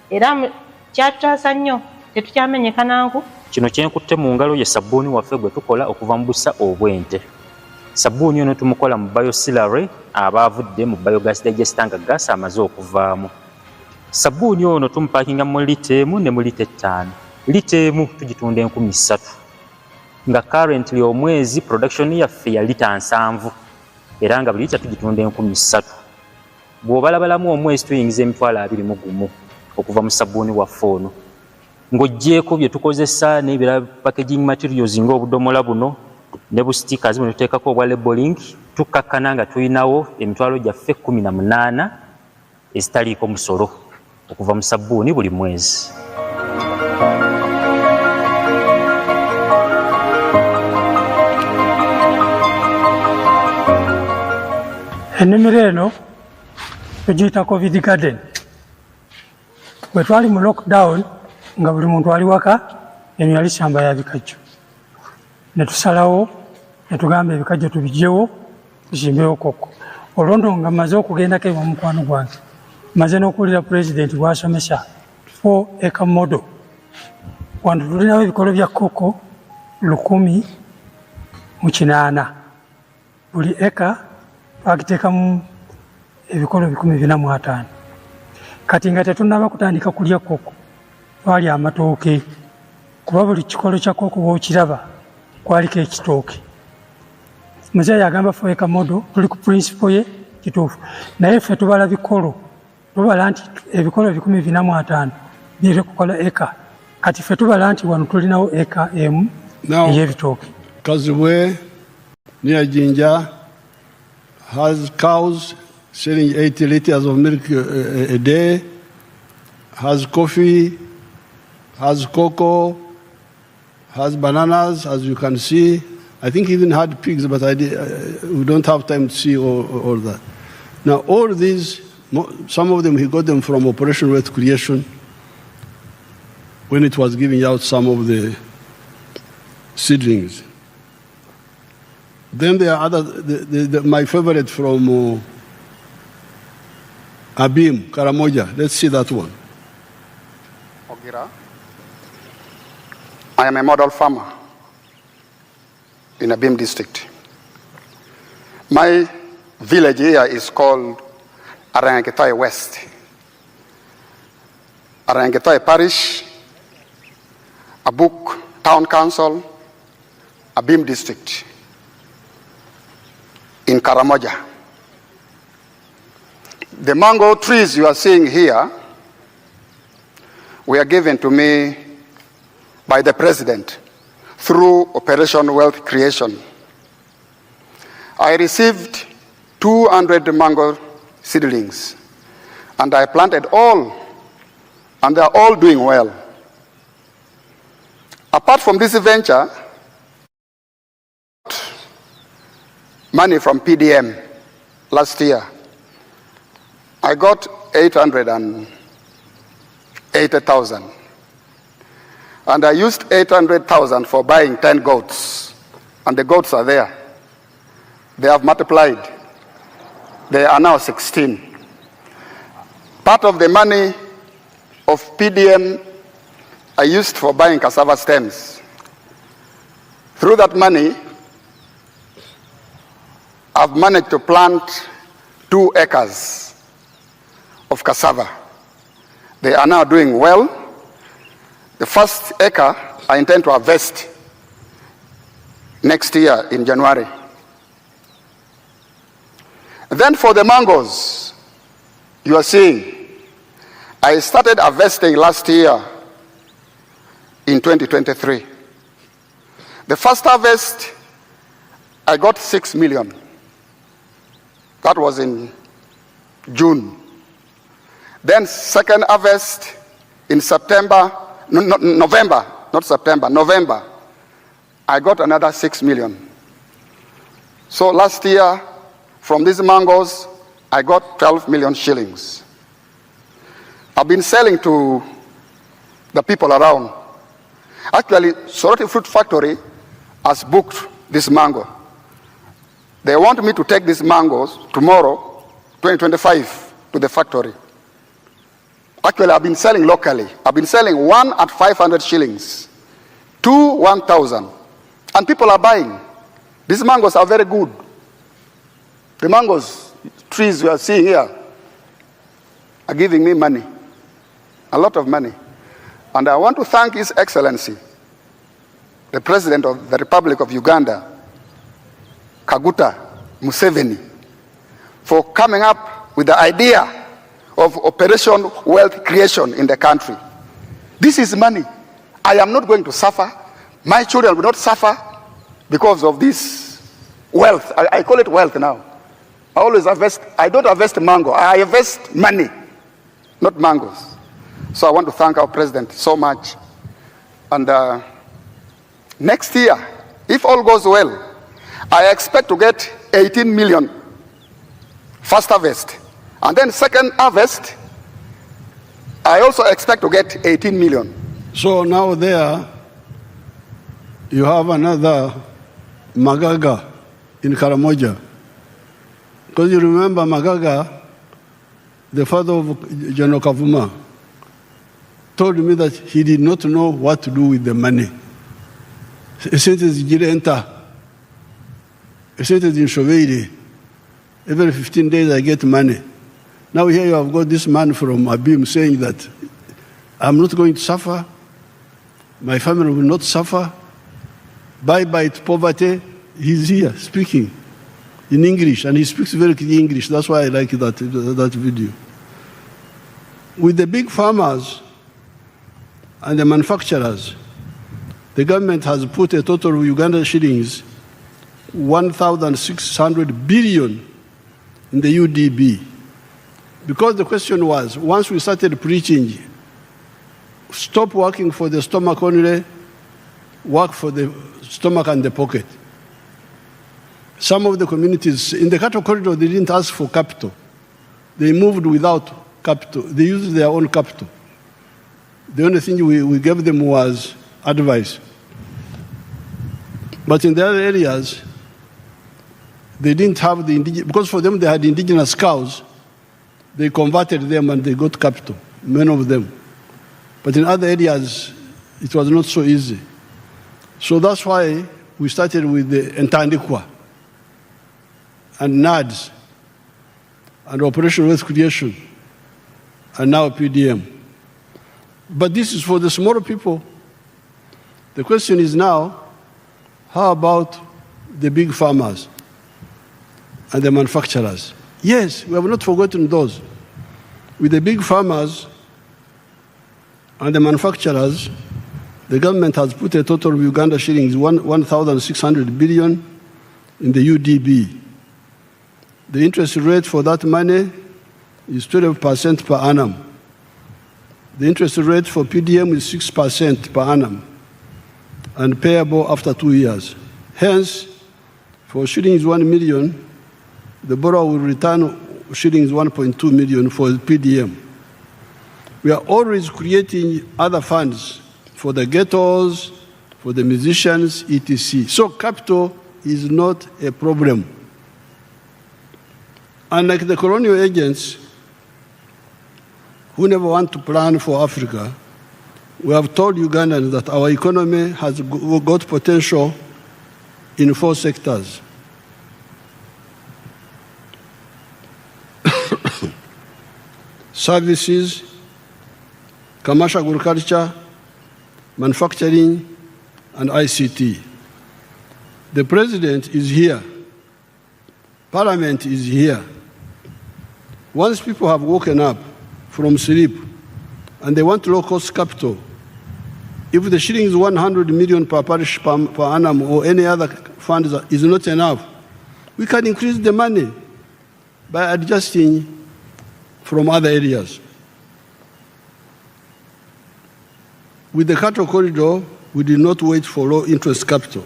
Era kyatutaasa nnyo tetukyamenyeka nanku. Kino kyenkutte mu ngalo ye sabbuuni waffe gwe tukola okuva mu busa obw'ente. Sabbuuni ono tumukola mu biosilary abaavudde mu biogas digester nga gaasi amaze okuvaamu. Sabbuuni ono tumupakinga mu lita 1 ne mu lita 5. Lita 1 tugitunda 3,000. Nga currently omwezi production yaffe ya lita 7 era nga buli lita tugitunda 3,000. Bw'obalabalamu omwezi tuyingiza emitwalo 21 okuva mu sabbuuni waffe ono. Ng'oggyeko bye tukozesa n'ebirala packaging materials ng'obudomola buno ne bu stickers buno tuteekako obwa labeling, tukkakkana nga tulinawo emitwalo gyaffe 18 ezitaliiko musolo okuva mu sabbuuni buli mwezi. Ennimiro eno tugiyita COVID garden. Bwe twali mu lockdown nga buli muntu ali waka, eno yali ssamba ya bikajjo. Ne tusalawo ne tugamba ebikajjo tubigyewo tuzimbewo koko. Olwondo nga maze okugendako ewa mukwano gwange, maze n'okuwulira pulezidenti bw'asomesa 4-acre model. Wano tulinawo ebikolo bya koko 1,800. Buli eka twagiteekamu ebikolo 450. Kati nga tetunnaba kutandika kulya koko, twali amatooke kuba buli kikolo kya koko bw'okiraba kwaliko ekitooke. Muzeeyi agamba 4-acre model tuli ku principle ye kituufu. Naye ffe tubala bikolo, tubala nti ebikolo 450 biri kukola eka. Kati ffe tubala nti wano tulinawo eka emu ey'ebitooke. Kaziwe near Jinja has cows selling 80 liters of milk a day, has coffee, has cocoa, has bananas, as you can see. I think even had pigs, but we don't have time to see all that. Now, all these, some of them, he got them from Operation Wealth Creation when it was giving out some of the seedlings. Then there are other, my favorite from Abim, Karamoja. Let's see that one. Ogira. I am a model farmer in Abim district. My village here is called Arangetai West. Arangetai Parish, Abuk Town Council, Abim district in Karamoja. The mango trees you are seeing here were given to me by the president through Operation Wealth Creation. I received 200 mango seedlings, and I planted all, and they are all doing well. Apart from this venture, money from PDM last year. I got 80,000. And I used 800,000 for buying 10 goats. And the goats are there. They have multiplied. They are now 16. Part of the money of PDM I used for buying cassava stems. Through that money, I've managed to plant 2 acres of cassava. They are now doing well. The first acre I intend to harvest next year in January. Then for the mangoes, you are seeing, I started harvesting last year in 2023. The first harvest, I got 6 million. That was in June. Then second harvest in November, I got another 6 million. So last year, from these mangoes, I got 12 million shillings. I've been selling to the people around. Actually, Soroti Fruit Factory has booked this mango. They want me to take these mangoes tomorrow, 2025, to the factory. Actually, I've been selling locally. I've been selling 1 at 500 shillings, 2, 1,000. And people are buying. These mangoes are very good. The mangoes, trees we are seeing here, are giving me money, a lot of money. And I want to thank His Excellency, the President of the Republic of Uganda, Kaguta Museveni, for coming up with the idea of Operation Wealth Creation in the country. This is money. I am not going to suffer. My children will not suffer because of this wealth. I call it wealth now. I always harvest. I don't harvest mango. I harvest money, not mangoes. So I want to thank our president so much. And next year, if all goes well, I expect to get 18 million first harvest. And then second harvest, I also expect to get 18 million. So now there, you have another Magaga in Karamoja. Because you remember Magaga, the father of General Kavuma, told me that he did not know what to do with the money. Since it's Girenta, since it's in Shoveiri, every 15 days I get money. Now here you have got this man from Abim saying that I'm not going to suffer, my family will not suffer, bye-bye to poverty. He's here speaking in English, and he speaks very clear English. That's why I like that video. With the big farmers and the manufacturers, the government has put a total of Uganda shillings 1,600 billion in the UDB. Because the question was, once we started preaching, stop working for the stomach only, work for the stomach and the pocket. Some of the communities in the cattle corridor, they didn't ask for capital. They moved without capital. They used their own capital. The only thing we gave them was advice. But in the other areas, they didn't have the indigenous, because for them they had indigenous cows. They converted them and they got capital, many of them. But in other areas, it was not so easy. So that's why we started with the Entandikwa and NADS and Operation Wealth Creation and now PDM. But this is for the smaller people. The question is now, how about the big farmers and the manufacturers? Yes, we have not forgotten those. With the big farmers and the manufacturers, the government has put a total of Uganda shillings 1,600 billion in the UDB. The interest rate for that money is 12% per annum. The interest rate for PDM is 6% per annum and payable after 2 years. Hence, for shillings 1 million, the borrower will return shillings 1.2 million for PDM. We are always creating other funds for the ghettos, for the musicians, etc. So capital is not a problem. Unlike the colonial agents who never want to plan for Africa, we have told Ugandans that our economy has got potential in 4 sectors. Services, commercial agriculture, manufacturing, and ICT. The president is here. Parliament is here. Once people have woken up from sleep and they want low-cost capital, if the shilling is 100 million per parish per annum or any other fund is not enough, we can increase the money by adjusting from other areas. With the cattle corridor, we did not wait for low-interest capital.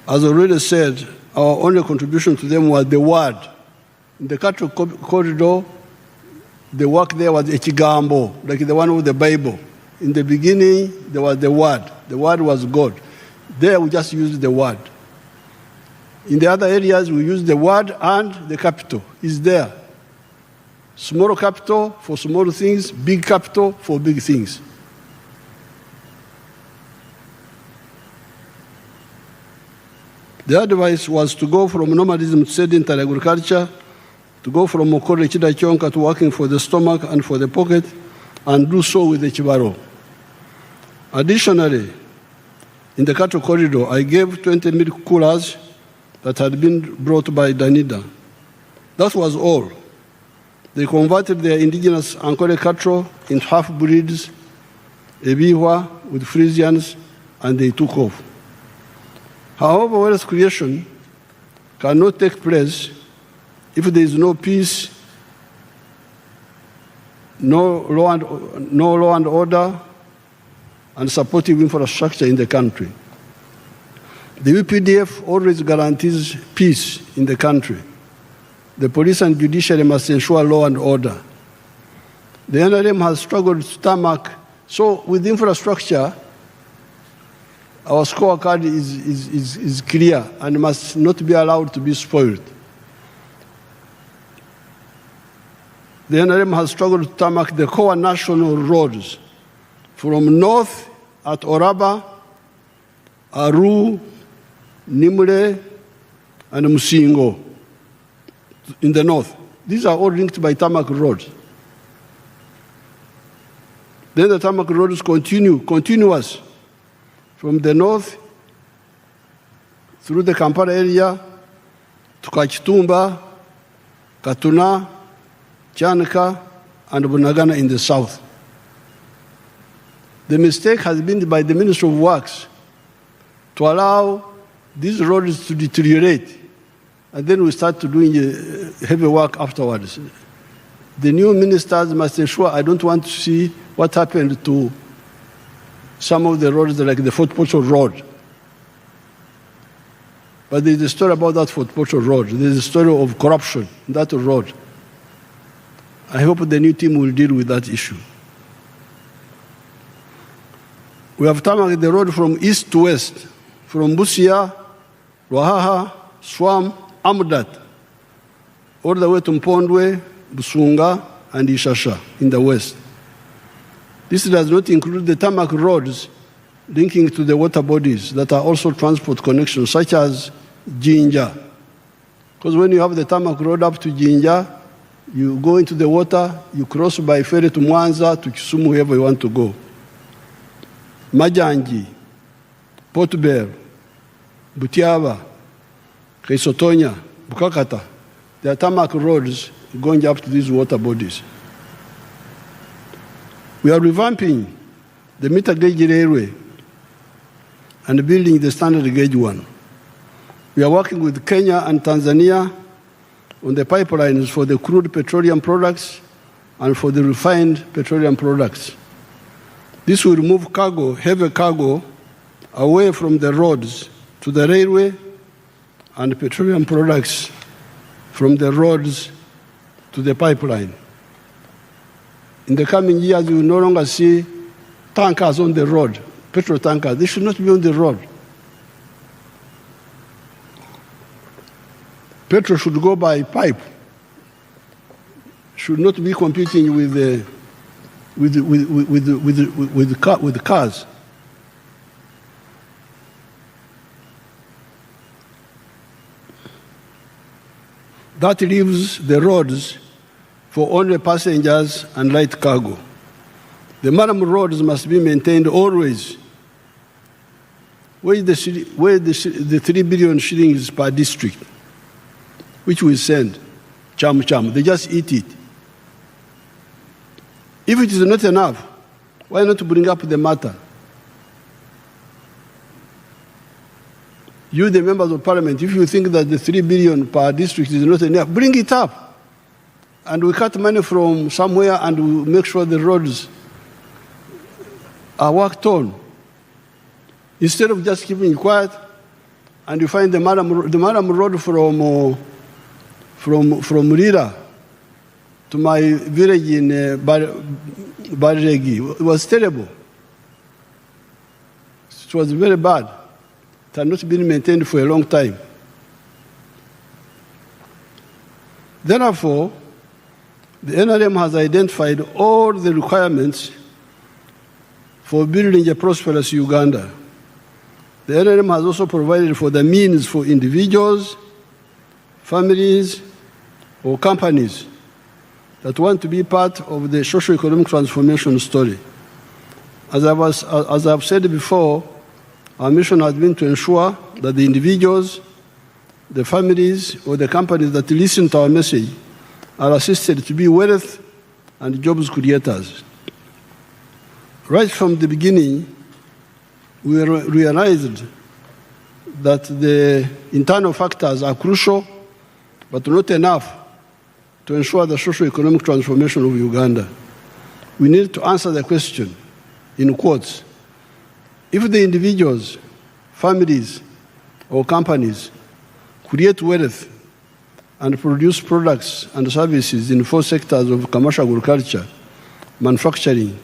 As already said, our only contribution to them was the word. In the cattle corridor, the work there was echigambo, like the one with the Bible. In the beginning, there was the word. The word was God. There, we just used the word. In the other areas, we use the word and the capital is there. Small capital for small things, big capital for big things. The advice was to go from nomadism to sedentary agriculture, to go from Mokore Chidachonka to working for the stomach and for the pocket, and do so with the Chibaro. Additionally, in the cattle corridor, I gave 20 milk coolers that had been brought by Danida. That was all. They converted their indigenous Ankole cattle into half-breeds, Ebiwa with Frisians, and they took off. However, wealth creation cannot take place if there is no peace, no law and order, and supportive infrastructure in the country. The UPDF always guarantees peace in the country. The police and judiciary must ensure law and order. The NRM has struggled to tarmac, so with infrastructure, our scorecard is clear and must not be allowed to be spoiled. The NRM has struggled to tarmac the core national roads from north at Oraba, Aru, Nimule, and Musingo in the north. These are all linked by tarmac roads. Then the tarmac roads continuous from the north through the Kampala area to Kachitumba, Katuna, Chanka, and Bunagana in the south. The mistake has been by the Ministry of Works to allow these roads to deteriorate, and then we start to doing heavy work afterwards. The new ministers must ensure, I don't want to see what happened to some of the roads like the Fort Portal Road. But there's a story about that Fort Portal Road. There's a story of corruption in that road. I hope the new team will deal with that issue. We have tarmacked the road from east to west, from Busia, Ruahaha, Swam, Amudat, all the way to Mpondwe, Busunga, and Ishasha in the west. This does not include the tarmac roads linking to the water bodies that are also transport connections, such as Jinja. Because when you have the tarmac road up to Jinja, you go into the water, you cross by ferry to Mwanza, to Kisumu, wherever you want to go. Majanji, Port Bell, Butiaba, Kaisotonya, Bukakata, there are tarmac roads going up to these water bodies. We are revamping the meter gauge railway and building the standard gauge one. We are working with Kenya and Tanzania on the pipelines for the crude petroleum products and for the refined petroleum products. This will move cargo, heavy cargo, away from the roads to the railway and petroleum products from the roads to the pipeline. In the coming years, we will no longer see tankers on the road, petrol tankers. They should not be on the road. Petrol should go by pipe, should not be competing with cars. That leaves the roads for only passengers and light cargo. The Maram roads must be maintained always. Where is the 3 billion shillings per district, which we send? Cham. They just eat it. If it is not enough, why not bring up the matter? You, the members of parliament, if you think that the 3 billion per district is not enough, bring it up. And we cut money from somewhere and we make sure the roads are worked on. Instead of just keeping quiet, and you find the Maram road from Rira to my village in Barregi. It was terrible. It was very bad. It had not been maintained for a long time. Therefore, the NRM has identified all the requirements for building a prosperous Uganda. The NRM has also provided for the means for individuals, families, or companies that want to be part of the socio-economic transformation story. As I've said before, our mission has been to ensure that the individuals, the families, or the companies that listen to our message are assisted to be wealth and jobs creators. Right from the beginning, we realized that the internal factors are crucial, but not enough to ensure the socio-economic transformation of Uganda. We need to answer the question, in quotes, if the individuals, families, or companies create wealth and produce products and services in 4 sectors of commercial agriculture, manufacturing,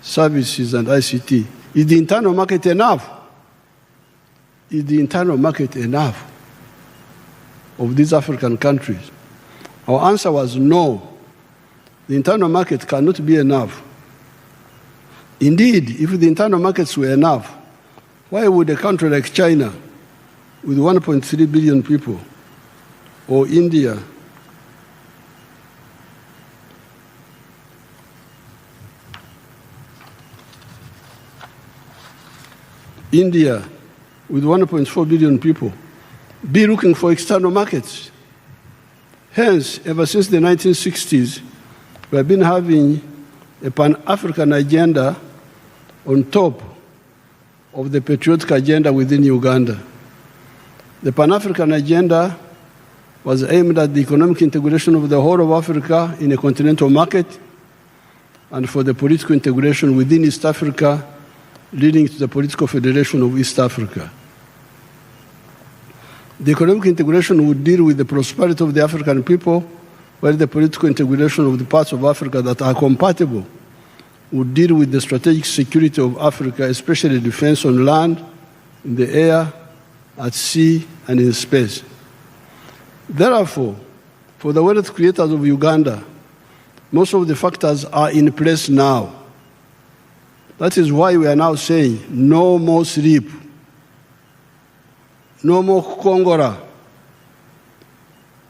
services, and ICT, is the internal market enough? Is the internal market enough of these African countries? Our answer was no. The internal market cannot be enough. Indeed, if the internal markets were enough, why would a country like China, with 1.3 billion people, or India, with 1.4 billion people, be looking for external markets? Hence, ever since the 1960s, we have been having a Pan-African agenda on top of the patriotic agenda within Uganda. The Pan-African agenda was aimed at the economic integration of the whole of Africa in a continental market and for the political integration within East Africa, leading to the political federation of East Africa. The economic integration would deal with the prosperity of the African people, while the political integration of the parts of Africa that are compatible would deal with the strategic security of Africa, especially defense on land, in the air, at sea, and in space. Therefore, for the wealth creators of Uganda, most of the factors are in place now. That is why we are now saying no more sleep, no more kukongora,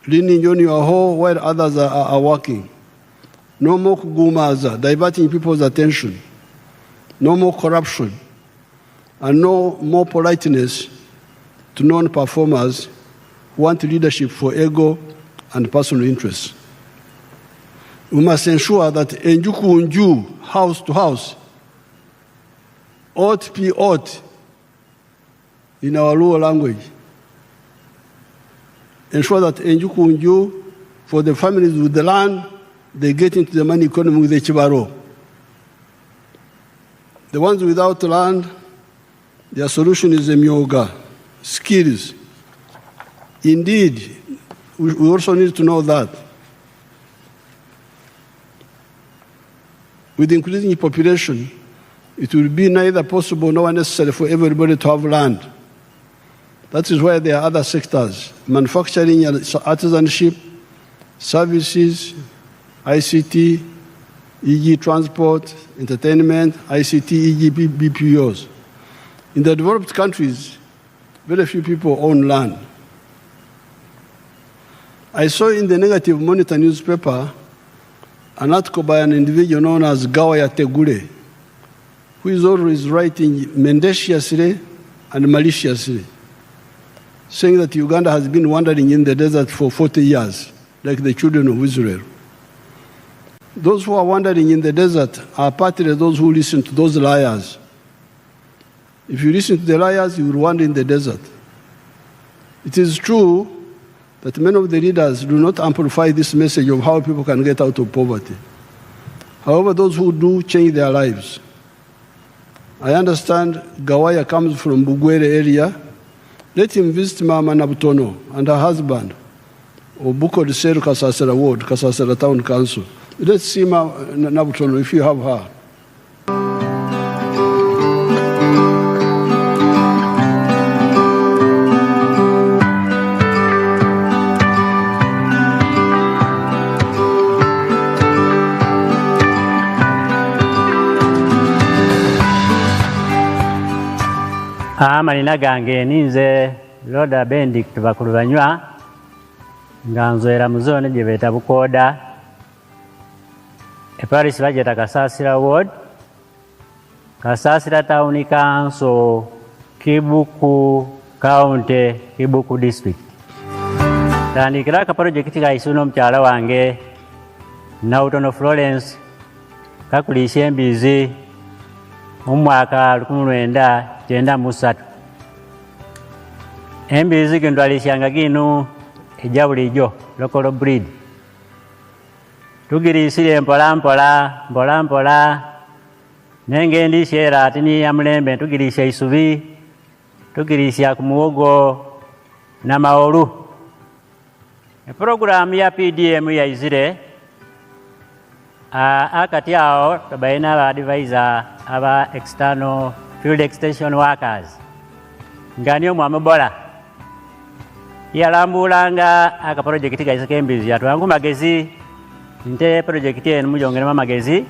leaning on your hoe while others are working. No more kugumaza, diverting people's attention. No more corruption. And no more politeness to non-performers who want leadership for ego and personal interests. We must ensure that enjuku unju, house to house, ought be ought in our Luo language. Ensure that enjuku unju, for the families with the land, they get into the money economy with the chibaro. The ones without land, their solution is a myoga, skills. Indeed, we also need to know that with increasing population, it will be neither possible nor necessary for everybody to have land. That is why there are other sectors, manufacturing and artisanship, services, ICT, e.g. transport, entertainment, ICT, e.g. BPOs. In the developed countries, very few people own land. I saw in the Negative Monitor newspaper an article by an individual known as Gawaya Tegure, who is always writing mendaciously and maliciously, saying that Uganda has been wandering in the desert for 40 years, like the children of Israel. Those who are wandering in the desert are partly those who listen to those liars. If you listen to the liars, you will wander in the desert. It is true that many of the leaders do not amplify this message of how people can get out of poverty. However, those who do change their lives. I understand Gawaya comes from Bugwere area. Let him visit Mama Nabutono and her husband, Obuko Diseru Kasasera Ward, Kasasera Town Council. Let's see Mama Nabutono if you have her. Amanina gange ninze Loda Benedict Bakulubanywa nga nzoera mu zone gye beeta Bukoda Paris bageta Kasasira Ward, Kasasira Town Council, Kibuku County, Kibuku District. Tandikira ka project ga isuno mkyala wange Nautono Florence kakulisha embizi mu mwaka 1993. Embizi gendwalishanga gino ejja bulijjo local breed. Tugirisire mpola nenge ndishera atini ya mulembe tugirisha isubi tugirisha ku muwogo na maolu. Program ya PDM ya izire akati yao tabaina ba advisor aba external field extension workers nganyo mwamubola yalambulanga aka project ga isekembizi yatwangu magezi nte project eno mujongere ma magezi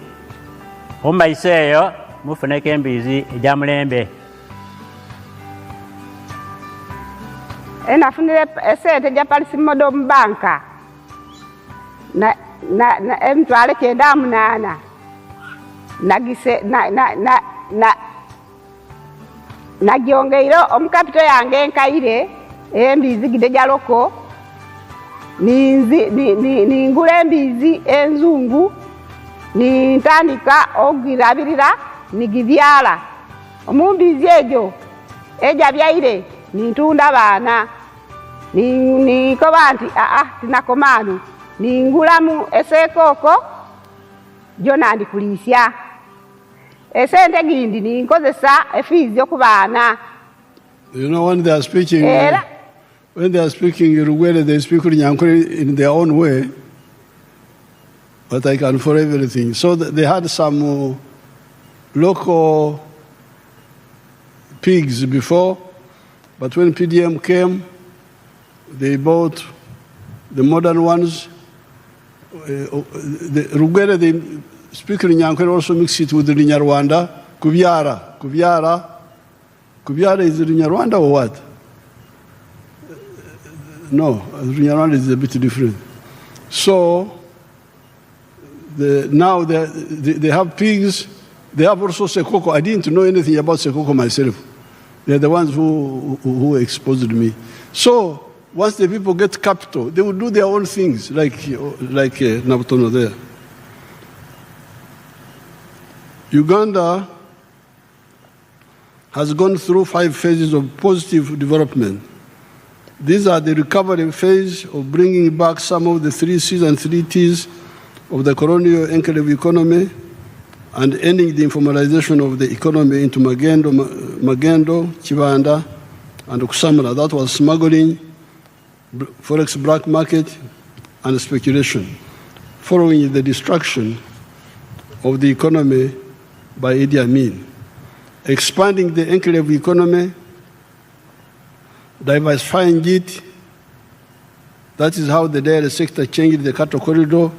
omba iseyo mufune kembizi eja mulembe enafunire esente ja Paris Modern Banka na emtwale kenda munana nagise nagyongeiro omukapito yange nkaire embizi gide jaloko ningula embizi enzungu nintandika ogirabirira nigibyala omumbizi ejo eja byaire nintunda baana nikoba nti tinakomanu ningulamu esekoko jona ndikulisya esente gindi ninkozesa efizi yokubaana. You know, when they are speaking Uruguay, they speak Nyankore in their own way, but I can for everything. So they had some local pigs before, but when PDM came, they bought the modern ones. The Uruguay, they speak Nyankore, also mix it with the Nyarwanda. Kubyara is the Nyarwanda or what? No, Nyarwanda is a bit different. So now they have pigs. They have also Sekoko. I didn't know anything about Sekoko myself. They're the ones who exposed me. So once the people get capital, they will do their own things, like Nabutono there. Uganda has gone through 5 phases of positive development. These are the recovery phase of bringing back some of the 3 C's and 3 T's of the colonial enclave economy and ending the informalization of the economy into Magendo, Chibanda, and Kusamara. That was smuggling, forex black market, and speculation. Following the destruction of the economy by Idi Amin, expanding the enclave economy, diversifying it. That is how the dairy sector changed the cattle corridor,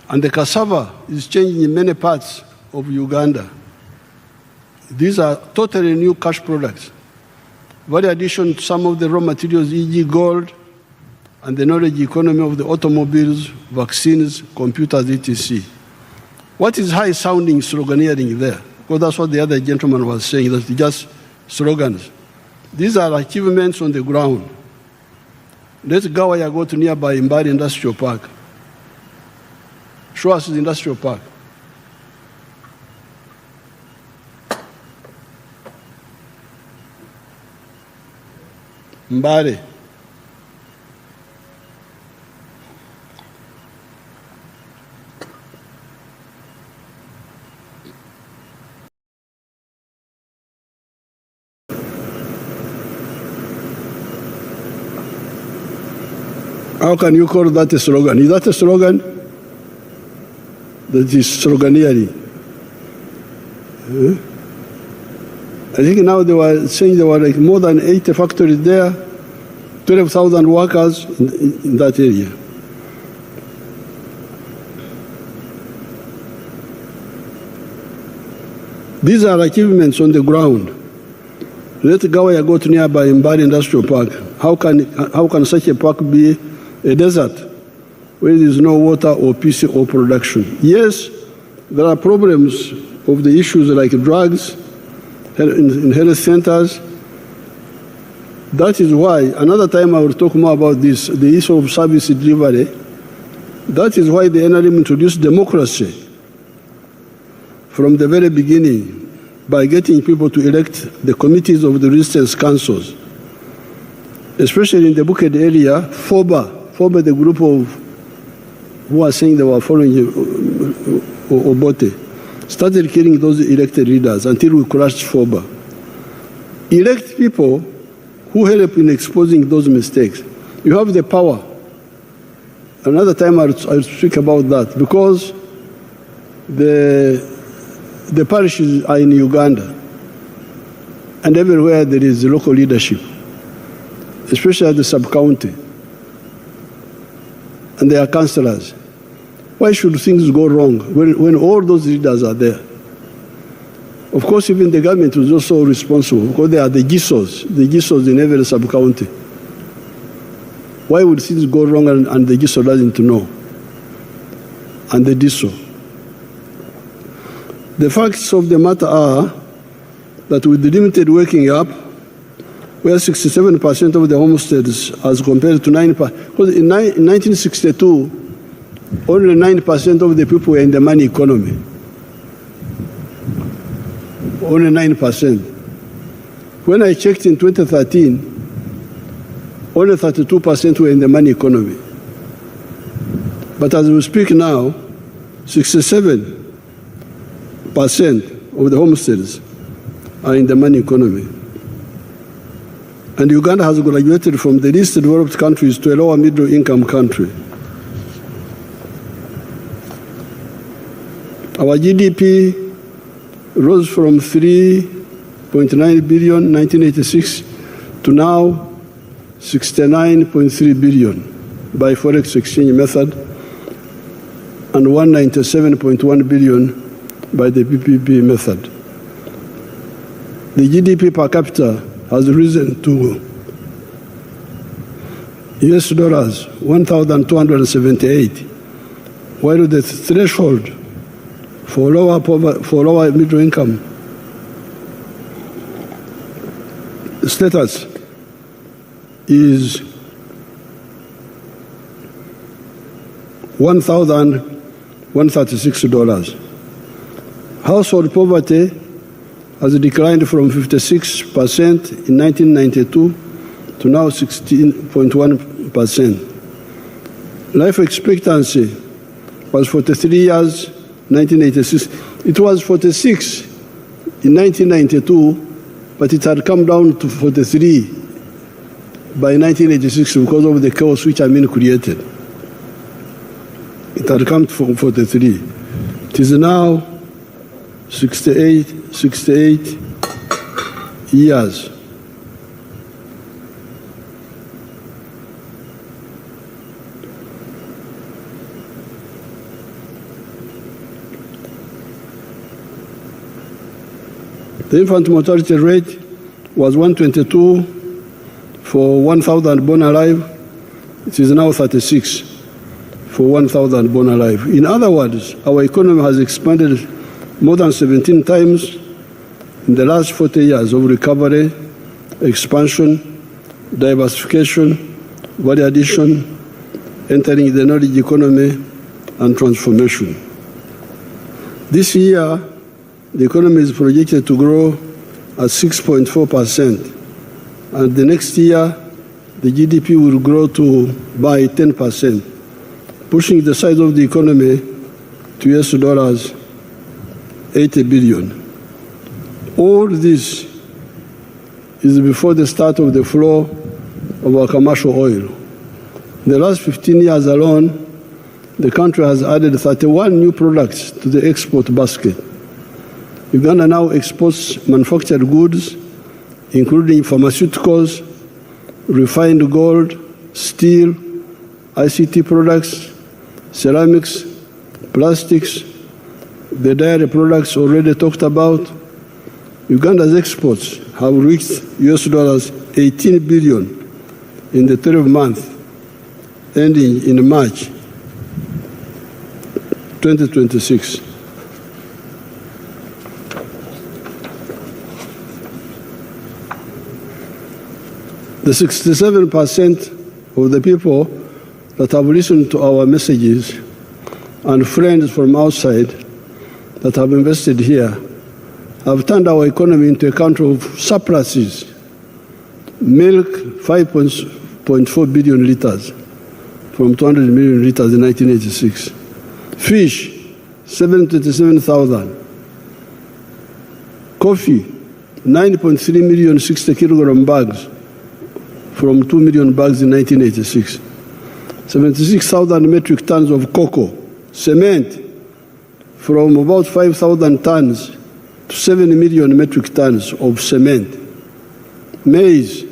and the cassava is changing in many parts of Uganda. These are totally new cash products. Very addition to some of the raw materials, e.g. gold, and the knowledge economy of the automobiles, vaccines, computers, etc. What is high-sounding sloganeering there? Because that's what the other gentleman was saying, that's just slogans. These are achievements on the ground. Let's go where you go to nearby Mbari Industrial Park. Show us the industrial park. Mbari. How can you call that a slogan? Is that a slogan? That is sloganeering. I think now they were saying there were like more than 80 factories there, 12,000 workers in that area. These are achievements on the ground. Let Gawaya go to nearby Mbari Industrial Park. How can such a park be a desert where there is no water or peace or production? Yes, there are problems of the issues like drugs in health centers. That is why, another time I will talk more about this, the issue of service delivery. That is why the NRM introduced democracy from the very beginning by getting people to elect the committees of the resistance councils, especially in the Bukit area. FOBA, the group of who are saying they were following Obote, started killing those elected leaders until we crushed FOBA. Elect people who help in exposing those mistakes. You have the power. Another time I'll speak about that, because the parishes are in Uganda, and everywhere there is local leadership, especially at the sub-county. And they are councillors. Why should things go wrong when all those leaders are there? Of course, even the government is also responsible, because they are the GISOs in every sub-county. Why would things go wrong and the GISO doesn't know? And they did so. The facts of the matter are that with the limited waking up, where 67% of the homesteads as compared to 9%. Because in 1962, only 9% of the people were in the money economy. Only 9%. When I checked in 2013, only 32% were in the money economy. But as we speak now, 67% of the homesteads are in the money economy. And Uganda has graduated from the least developed countries to a lower middle income country. Our GDP rose from 3.9 billion in 1986 to now 69.3 billion by forex exchange method, and 197.1 billion by the PPP method. The GDP per capita has risen to US dollars 1,278, while the threshold for lower middle income status is $1,136. Household poverty has declined from 56% in 1992 to now 16.1%. Life expectancy was 43 years, 1986. It was 46 in 1992, but it had come down to 43 by 1986 because of the chaos which Amin created. It had come from 43. It is now 68 years. The infant mortality rate was 122 for 1,000 born alive. It is now 36 for 1,000 born alive. In other words, our economy has expanded more than 17 times in the last 40 years of recovery, expansion, diversification, value addition, entering the knowledge economy, and transformation. This year, the economy is projected to grow at 6.4%, and the next year, the GDP will grow by 10%, pushing the size of the economy to US$ 80 billion. All this is before the start of the flow of our commercial oil. In the last 15 years alone, the country has added 31 new products to the export basket. Uganda now exports manufactured goods, including pharmaceuticals, refined gold, steel, ICT products, ceramics, plastics, the dairy products already talked about. Uganda's exports have reached US$ 18 billion in the 12 months ending in March 2026. The 67% of the people that have listened to our messages and friends from outside that have invested here have turned our economy into a country of surpluses. Milk, 5.4 billion liters from 200 million liters in 1986. Fish, 727,000. Coffee, 9.3 million 60 kilogram bags from 2 million bags in 1986. 76,000 metric tons of cocoa. Cement, from about 5,000 tons to 7 million metric tons of cement. Maize,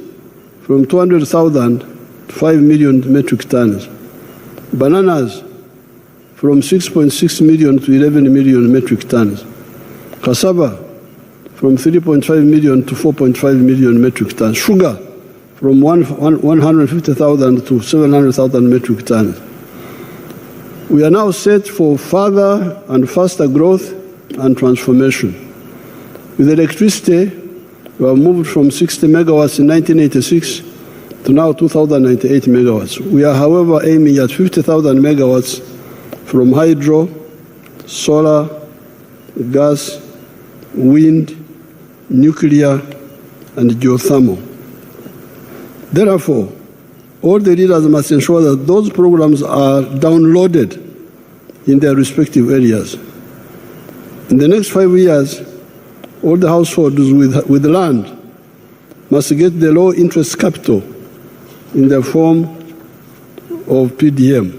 from 200,000 to 5 million metric tons. Bananas, from 6.6 million to 11 million metric tons. Cassava, from 3.5 million to 4.5 million metric tons. Sugar, from 150,000 to 700,000 metric tons. We are now set for further and faster growth and transformation. With electricity, we have moved from 60 megawatts in 1986 to now 2,098 megawatts. We are, however, aiming at 50,000 megawatts from hydro, solar, gas, wind, nuclear, and geothermal. Therefore, all the leaders must ensure that those programs are downloaded in their respective areas. In the next 5 years, all the households with land must get the low-interest capital in the form of PDM.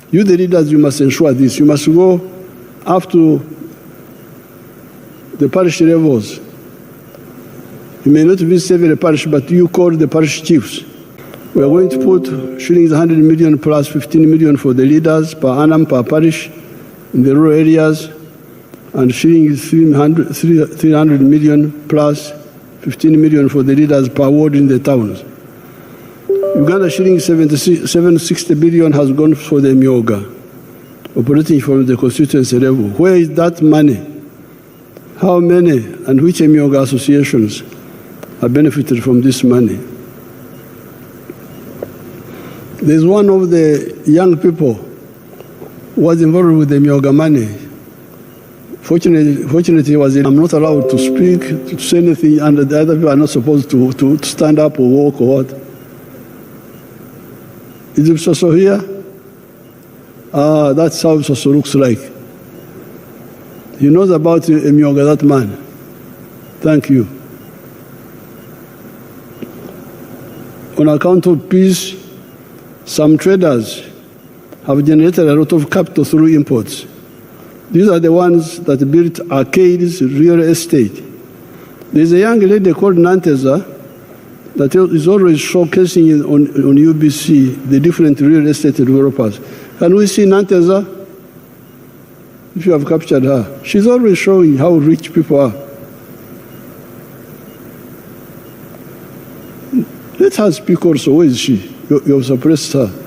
You, the leaders, you must ensure this. You must go up to the parish levels. You may not visit every parish, but you call the parish chiefs. We are going to put shillings 100 million plus 15 million for the leaders per annum per parish in the rural areas, and shillings 300 million plus 15 million for the leaders per ward in the towns. Uganda shillings 760 billion has gone for the Myoga, operating from the constituency level. Where is that money? How many and which Myoga associations have benefited from this money? There's one of the young people who was involved with the Myoga money. Fortunately, I'm not allowed to speak, to say anything, and the other people are not supposed to stand up or walk or what. Is it Soso here? That's how Soso looks like. He knows about Myoga, that man. Thank you. On account of peace, some traders have generated a lot of capital through imports. These are the ones that built Arcade's real estate. There's a young lady called Nanteza that is always showcasing on UBC the different real estate developers. Can we see Nanteza? If you have captured her. She's always showing how rich people are. Let her speak also. Where is she? You've suppressed her.